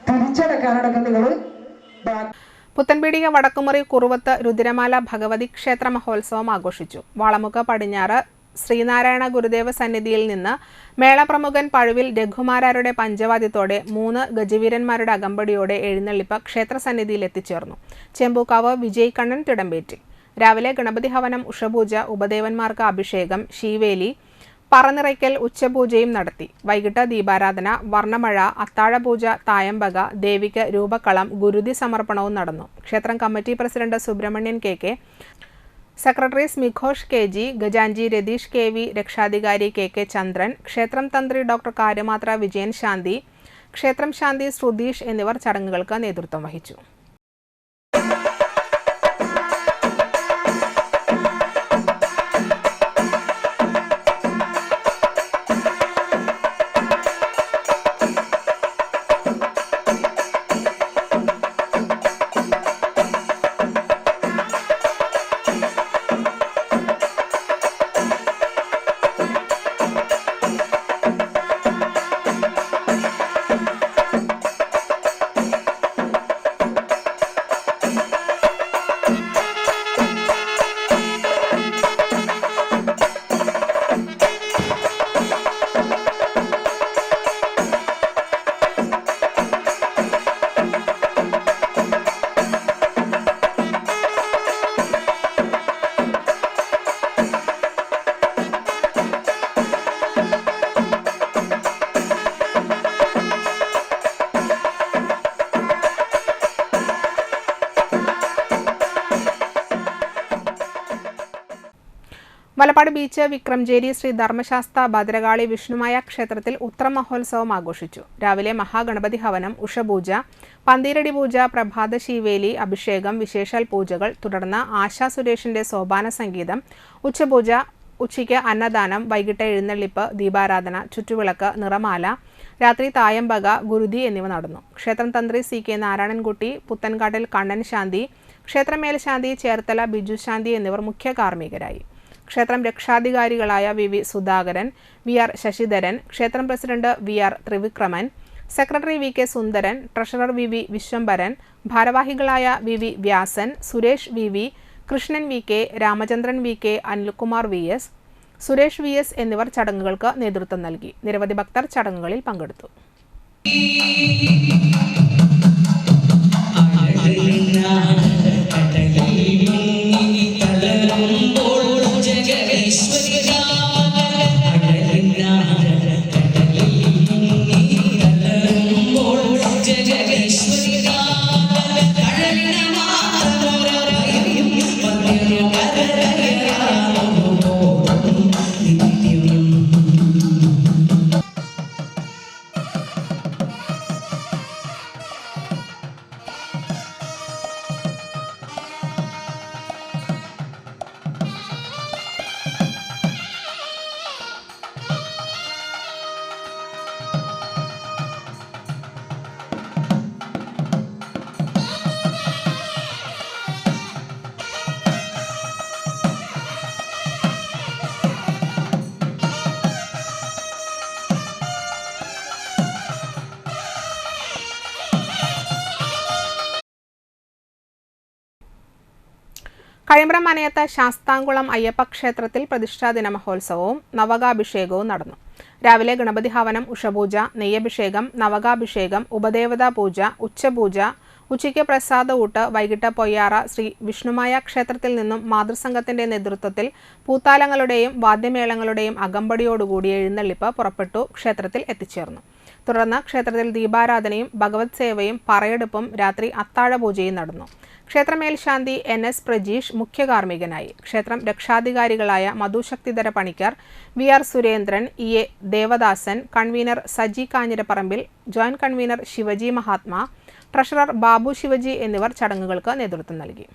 തിരിച്ചടക്കാനടക്കം നിങ്ങൾ. പുത്തൻപീടിക വടക്കുമുറി കുറുവത്ത് രുദ്രമാല ഭഗവതി ക്ഷേത്ര മഹോത്സവം ആഘോഷിച്ചു. വാളമുഖ പടിഞ്ഞാറ് ശ്രീനാരായണ ഗുരുദേവ സന്നിധിയിൽ നിന്ന് മേളപ്രമുഖൻ പഴുവിൽ രഘുമാരാരുടെ പഞ്ചവാദ്യത്തോടെ 3 ഗജവീരന്മാരുടെ അകമ്പടിയോടെ എഴുന്നള്ളിപ്പ് ക്ഷേത്രസന്നിധിയിൽ എത്തിച്ചേർന്നു. ചെമ്പൂക്കാവ് വിജയ് കണ്ണൻ തിടമ്പേറ്റി. രാവിലെ ഗണപതി ഹവനം, ഉഷപൂജ, ഉപദേവന്മാർക്ക് അഭിഷേകം, ശീവേലി, പറനിറയ്ക്കൽ ഉച്ചപൂജയും നടത്തി. വൈകിട്ട് ദീപാരാധന, വർണ്ണമഴ, അത്താഴപൂജ, തായമ്പക, ദേവിക്ക് രൂപക്കളം, ഗുരുതി സമർപ്പണവും നടന്നു. ക്ഷേത്രം committee president Subrahmanyan K, secretary Smighosh KG, Gajanji Ratheesh KV, രക്ഷാധികാരി KK ചന്ദ്രൻ, ക്ഷേത്രം തന്ത്രി ഡോക്ടർ കാര്യമാത്ര വിജയൻ ശാന്തി, ക്ഷേത്രം ശാന്തി ശ്രുതീഷ് എന്നിവർ ചടങ്ങുകൾക്ക് നേതൃത്വം വഹിച്ചു. വലപ്പാട് ബീച്ച് വിക്രംജേരി ശ്രീ ധർമ്മശാസ്ത്ര ഭദ്രകാളി വിഷ്ണുമായ ക്ഷേത്രത്തിൽ ഉത്രമഹോത്സവം ആഘോഷിച്ചു. രാവിലെ മഹാഗണപതി ഹവനം, ഉഷപൂജ, പന്തീരടി പൂജ, പ്രഭാത ശീവേലി, അഭിഷേകം, വിശേഷാൽ പൂജകൾ, തുടർന്ന് ആശാ സുരേഷിന്റെ സോപാന സംഗീതം, ഉച്ചപൂജ, ഉച്ചയ്ക്ക് അന്നദാനം, വൈകിട്ട് എഴുന്നള്ളിപ്പ്, ദീപാരാധന, ചുറ്റുവിളക്ക്, നിറമാല, രാത്രി തായമ്പക, ഗുരുതി എന്നിവ നടന്നു. ക്ഷേത്രം തന്ത്രി CK നാരായണൻകുട്ടി, പുത്തൻകാട്ടിൽ കണ്ണൻ ശാന്തി, ക്ഷേത്രം മേൽശാന്തി ചേർത്തല ബിജു ശാന്തി എന്നിവർ മുഖ്യ കാർമ്മികരായി. ക്ഷേത്രം രക്ഷാധികാരികളായ VV സുധാകരൻ, VR ശശിധരൻ, ക്ഷേത്രം president VR Thrivikraman, secretary VK Sundaran, treasurer VV Viswambharan, ഭാരവാഹികളായ VV Vyasan, Suresh VV, Krishnan VK, Ramachandran VK, Anilkumar VS, Suresh VS എന്നിവർ ചടങ്ങുകൾക്ക് നേതൃത്വം നൽകി. നിരവധി ഭക്തർ ചടങ്ങുകളിൽ പങ്കെടുത്തു. കഴിമ്പ്രം മനയത്ത് ശാസ്താംകുളം അയ്യപ്പ ക്ഷേത്രത്തിൽ പ്രതിഷ്ഠാദിന മഹോത്സവവും നവകാഭിഷേകവും നടന്നു. രാവിലെ ഗണപതി ഹവനം, ഉഷപൂജ, നെയ്യഭിഷേകം, നവകാഭിഷേകം, ഉപദേവതാ പൂജ, ഉച്ചപൂജ, ഉച്ചയ്ക്ക് പ്രസാദ ഊട്ട്, വൈകിട്ട് പൊയ്യാറ ശ്രീ വിഷ്ണുമായ ക്ഷേത്രത്തിൽ നിന്നും മാതൃസംഘത്തിന്റെ നേതൃത്വത്തിൽ പൂത്താലങ്ങളുടെയും വാദ്യമേളങ്ങളുടെയും അകമ്പടിയോടുകൂടി എഴുന്നള്ളിപ്പ് പുറപ്പെട്ടു ക്ഷേത്രത്തിൽ എത്തിച്ചേർന്നു. തുടർന്ന് ക്ഷേത്രത്തിൽ ദീപാരാധനയും ഭഗവത് സേവയും പറയെടുപ്പും രാത്രി അത്താഴപൂജയും നടന്നു. ക്ഷേത്രമേൽശാന്തി NS പ്രജീഷ് മുഖ്യ കാർമ്മികനായി. ക്ഷേത്രം രക്ഷാധികാരികളായ Madhusakthidhara Panicker, VR Surendran, EA Devadasan, convener Saji Kanjirapparambil, joint convener Shivaji Mahatma, treasurer Babu Shivaji എന്നിവർ ചടങ്ങുകൾക്ക് നേതൃത്വം നൽകി.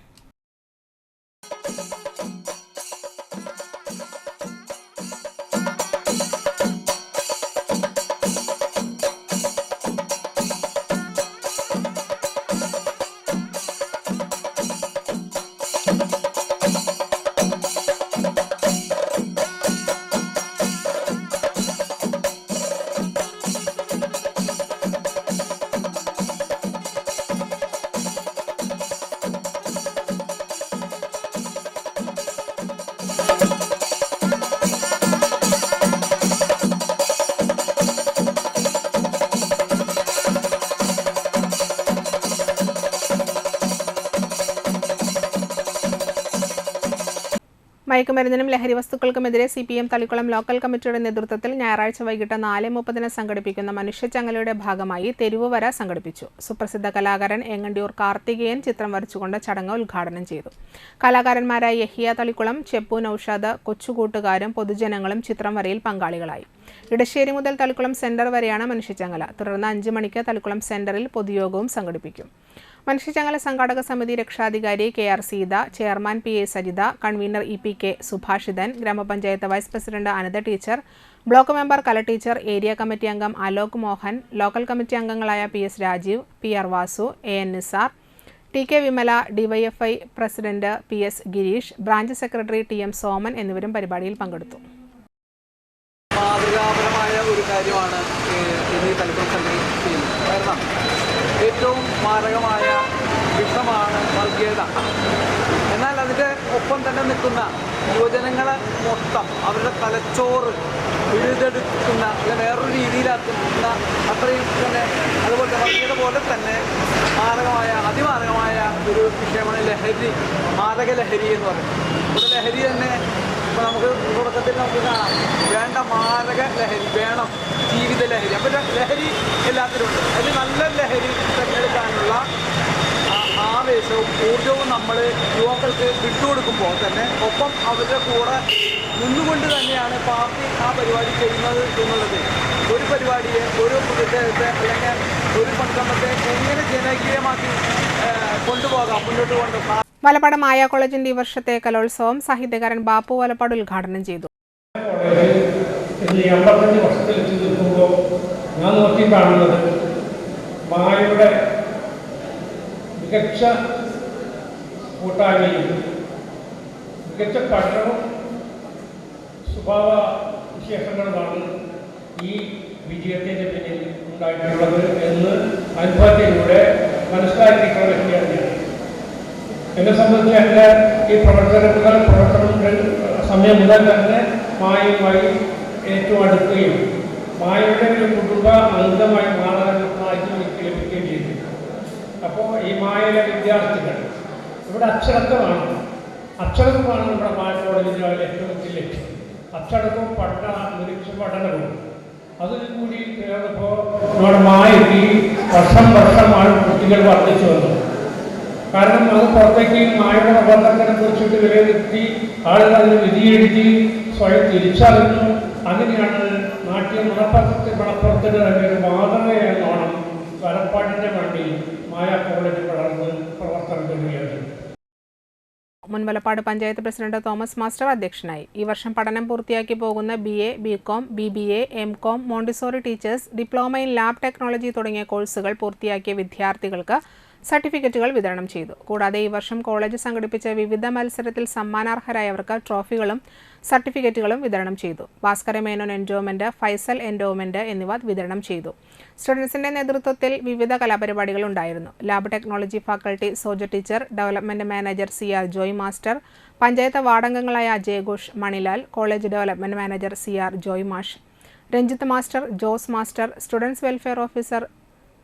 മയക്കുമരുന്നിനും ലഹരി വസ്തുക്കൾക്കുമെതിരെ CPM തളിക്കുളം ലോക്കൽ കമ്മിറ്റിയുടെ നേതൃത്വത്തിൽ ഞായറാഴ്ച വൈകിട്ട് 4:30 സംഘടിപ്പിക്കുന്ന മനുഷ്യച്ചങ്ങലയുടെ ഭാഗമായി തെരുവുവര സംഘടിപ്പിച്ചു. സുപ്രസിദ്ധ കലാകാരൻ എങ്ങണ്ടിയൂർ കാർത്തികേയൻ ചിത്രം വരച്ചുകൊണ്ട് ചടങ്ങ് ഉദ്ഘാടനം ചെയ്തു. കലാകാരന്മാരായ യഹിയ തളിക്കുളം, ചെപ്പു നൌഷാദ്, കൊച്ചുകൂട്ടുകാരും പൊതുജനങ്ങളും ചിത്രം വരയിൽ പങ്കാളികളായി. ഇടശ്ശേരി മുതൽ തളിക്കുളം സെന്റർ വരെയാണ് മനുഷ്യച്ചങ്ങല. തുടർന്ന് 5 മണിക്ക് തളിക്കുളം സെന്ററിൽ പൊതുയോഗവും സംഘടിപ്പിക്കും. മനുഷ്യച്ചങ്ങല സംഘാടക സമിതി രക്ഷാധികാരി KR Seetha, chairman PA Sajitha, convener EPK Subhashithan, ഗ്രാമപഞ്ചായത്ത് vice president Anantha teacher, block member Kala teacher, area committee അംഗം അലോക് മോഹൻ, ലോക്കൽ കമ്മിറ്റി അംഗങ്ങളായ PS Rajeev, PR Vasu, AN Nisar, TK Vimala, DYFI president PS Gireesh, branch secretary TM Soman എന്നിവരും പരിപാടിയിൽ പങ്കെടുത്തു. മാതൃകാപരമായ ഒരു കാര്യമാണ് ഈ തളിക്കുളം സെന്ററിൽ ചെയ്യുന്നത്. കാരണം ഏറ്റവും മാരകമായ വിഷമാണ് വർഗീയത. എന്നാൽ അതിൻ്റെ ഒപ്പം തന്നെ നിൽക്കുന്ന യുവജനങ്ങളെ മൊത്തം അവരുടെ തലച്ചോറ് പിഴുതെടുക്കുന്ന അല്ലെ വേറൊരു രീതിയിലാക്കുന്ന അത്രയും തന്നെ അതുപോലെ വർഗീയത പോലെ തന്നെ അതിമാരകമായ ഒരു വിഷയമാണ് ലഹരി, മാരക ലഹരി എന്ന് പറയുന്നത്. ഒരു ലഹരി തന്നെ ഇപ്പോൾ നമുക്ക് തുടക്കത്തിൽ നമുക്ക് കാണാം, വേണ്ട മാരക ലഹരി വേണം, ജീവിത ലഹരി. അപ്പോൾ ലഹരി എല്ലാത്തിലുമുണ്ട്. അതിൽ നല്ല ലഹരി തിരഞ്ഞെടുക്കാനുള്ള ആവേശവും ഊർജവും നമ്മൾ യുവാക്കൾക്ക് വിട്ടുകൊടുക്കുമ്പോൾ തന്നെ ഒപ്പം അവരുടെ കൂടെ നിന്നുകൊണ്ട് തന്നെയാണ് പാർട്ടി ആ പരിപാടി ചെയ്യുന്നത് എന്നുള്ളത്. ഒരു പരിപാടിയെ, ഒരു വിഷയത്തെ അല്ലെങ്കിൽ ഒരു സംരംഭത്തെ എങ്ങനെ ജനകീയമാക്കി കൊണ്ടുപോകാം, മുന്നോട്ട് കൊണ്ടുപോകാം. വലപ്പാട് മായ കോളേജിന്റെ ഈ വർഷത്തെ കലോത്സവം സാഹിത്യകാരൻ ബാപ്പു വലപ്പാട് ഉദ്ഘാടനം ചെയ്തു. 55 വർഷത്തിലെത്തി നിൽക്കുമ്പോൾ ഞാൻ നോക്കി കാണുന്നത് മായയുടെ മികച്ച കൂട്ടായ്മയും മികച്ച പഠനവും സ്വഭാവ വിശേഷങ്ങളുമാണ് ഈ വിജയത്തിൻ്റെ പിന്നിൽ ഉണ്ടായിട്ടുള്ളത് എന്ന് അനുഭവത്തിലൂടെ മനസ്സിലാക്കിയിട്ടുള്ള വ്യക്തിയാണ് ഞാൻ. എന്നെ സംബന്ധിച്ച് എൻ്റെ ഈ പ്രവർത്തനം സമയം മുതൽ തന്നെ മായയുമായി ഏറ്റവും അടുക്കുകയും മായയുടെ ഒരു കുടുംബ അംഗമായി മാറാനുള്ള ഭാഗ്യം എനിക്ക് ലഭിക്കുകയും ചെയ്തു. അപ്പോൾ ഈ മായയിലെ വിദ്യാർത്ഥികൾ ഇവിടെ അച്ചടക്കമാണ് നമ്മുടെ മായ കോളേജിൻ്റെ ഏറ്റവും വലിയ ലക്ഷ്യം. അച്ചടക്കവും നിരീക്ഷ പഠനവും അതിൽ കൂടി ചേർന്നപ്പോൾ നമ്മുടെ മായയ്ക്ക് വർഷമാണ് കുട്ടികൾ വർദ്ധിച്ചു വന്നത്. കാരണം അത് പുറത്തേക്ക് മായയുടെ പ്രവർത്തനത്തിനെ കുറിച്ചിട്ട് വിലയിരുത്തി ആളുകൾ അതിന് വിധിയെഴുതി സ്വയം തിരിച്ചറിഞ്ഞു. അങ്ങനെയാണ് നാട്ടിലെ മണപ്പുറത്തിൻ്റെ തന്നെ ഒരു മാതൃകയെന്നോണം വലപ്പാടിൻ്റെ വണ്ടി മായ കോളേജ് വളർന്ന് പ്രവർത്തനം തുടങ്ങിയത്. മുൻ Valappad panchayat president Thomas master അധ്യക്ഷനായി. ഈ വർഷം പഠനം പൂർത്തിയാക്കി പോകുന്ന BA, BCom, BBA, MCom, Montessori teachers, diploma in lab technology തുടങ്ങിയ കോഴ്സുകൾ പൂർത്തിയാക്കിയ വിദ്യാർത്ഥികൾക്ക് സർട്ടിഫിക്കറ്റുകൾ വിതരണം ചെയ്തു. കൂടാതെ ഈ വർഷം കോളേജ് സംഘടിപ്പിച്ച വിവിധ മത്സരത്തിൽ സമ്മാനാർഹരായവർക്ക് ട്രോഫികളും സർട്ടിഫിക്കറ്റുകളും വിതരണം ചെയ്തു. ഭാസ്കര മേനോൻ എൻഡോമെന്റ്, ഫൈസൽ എൻഡോമെന്റ് എന്നിവ വിതരണം ചെയ്തു. സ്റ്റുഡൻസിന്റെ നേതൃത്വത്തിൽ വിവിധ കലാപരിപാടികൾ ഉണ്ടായിരുന്നു. Lab technology faculty Soja teacher, development manager CR Joy master, panchayat വാർഡംഗങ്ങളായ Ajay Ghosh, Manilal, college development manager CR Joy മാഷ്, Ranjith master, Jose master, students welfare officer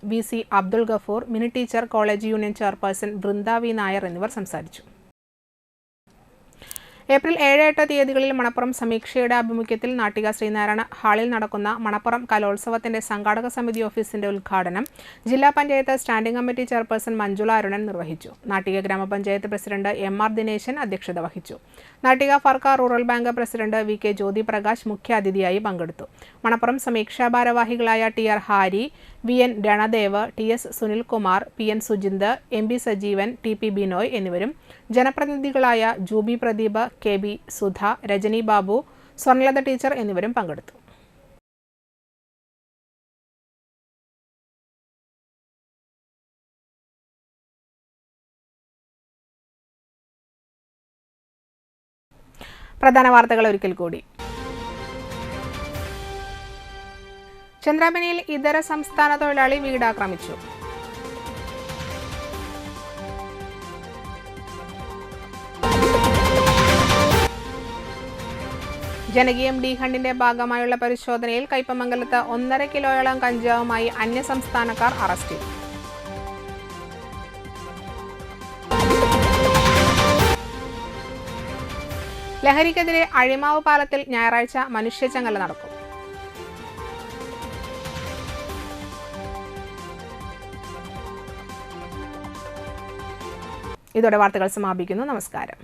VC Abdul Gafoor, Mini teacher, college union chairperson Vrinda V Nair എന്നിവർ സംസാരിച്ചു. ഏപ്രിൽ 7-8 തീയതികളിൽ മണപ്പുറം സമീക്ഷയുടെ ആഭിമുഖ്യത്തിൽ നാട്ടിക ശ്രീനാരായണ ഹാളിൽ നടക്കുന്ന മണപ്പുറം കലോത്സവത്തിന്റെ സംഘാടക സമിതി ഓഫീസിന്റെ ഉദ്ഘാടനം ജില്ലാ panchayat standing committee chairperson Manjula Arunan നിർവഹിച്ചു. നാട്ടിക ഗ്രാമപഞ്ചായത്ത് പ്രസിഡന്റ് MR ദിനേശൻ അധ്യക്ഷത വഹിച്ചു. Nattika Firka rural bank president VK Jyothi Prakash മുഖ്യാതിഥിയായി പങ്കെടുത്തു. മണപ്പുറം സമീക്ഷാ ഭാരവാഹികളായ TR Hari, VN Ranadev, TS Sunilkumar, PN Sujinth, MB Sajeevan, TP Binoy എന്നിവരും ജനപ്രതിനിധികളായ ജൂബി പ്രദീപ്, KB സുധ, രജനി ബാബു, സ്വർണലത ടീച്ചർ എന്നിവരും പങ്കെടുത്തു. പ്രധാന വാർത്തകൾ ഒരിക്കൽ കൂടി. ചന്ദ്രാപിനിയിൽ ഇതര സംസ്ഥാന തൊഴിലാളി വീടാക്രമിച്ചു. ജനകീയം ഡി ഹണ്ടിന്റെ ഭാഗമായുള്ള പരിശോധനയിൽ കയ്പമംഗലത്ത് 1.5 കിലോയോളം കഞ്ചാവുമായി അന്യസംസ്ഥാനക്കാർ അറസ്റ്റിൽ. ലഹരിക്കെതിരെ അഴിമാവ് പാലത്തിൽ ഞായറാഴ്ച മനുഷ്യച്ചങ്ങല നടക്കും. ഇതോടെ വാർത്തകൾ സമാപിക്കുന്നു. നമസ്കാരം.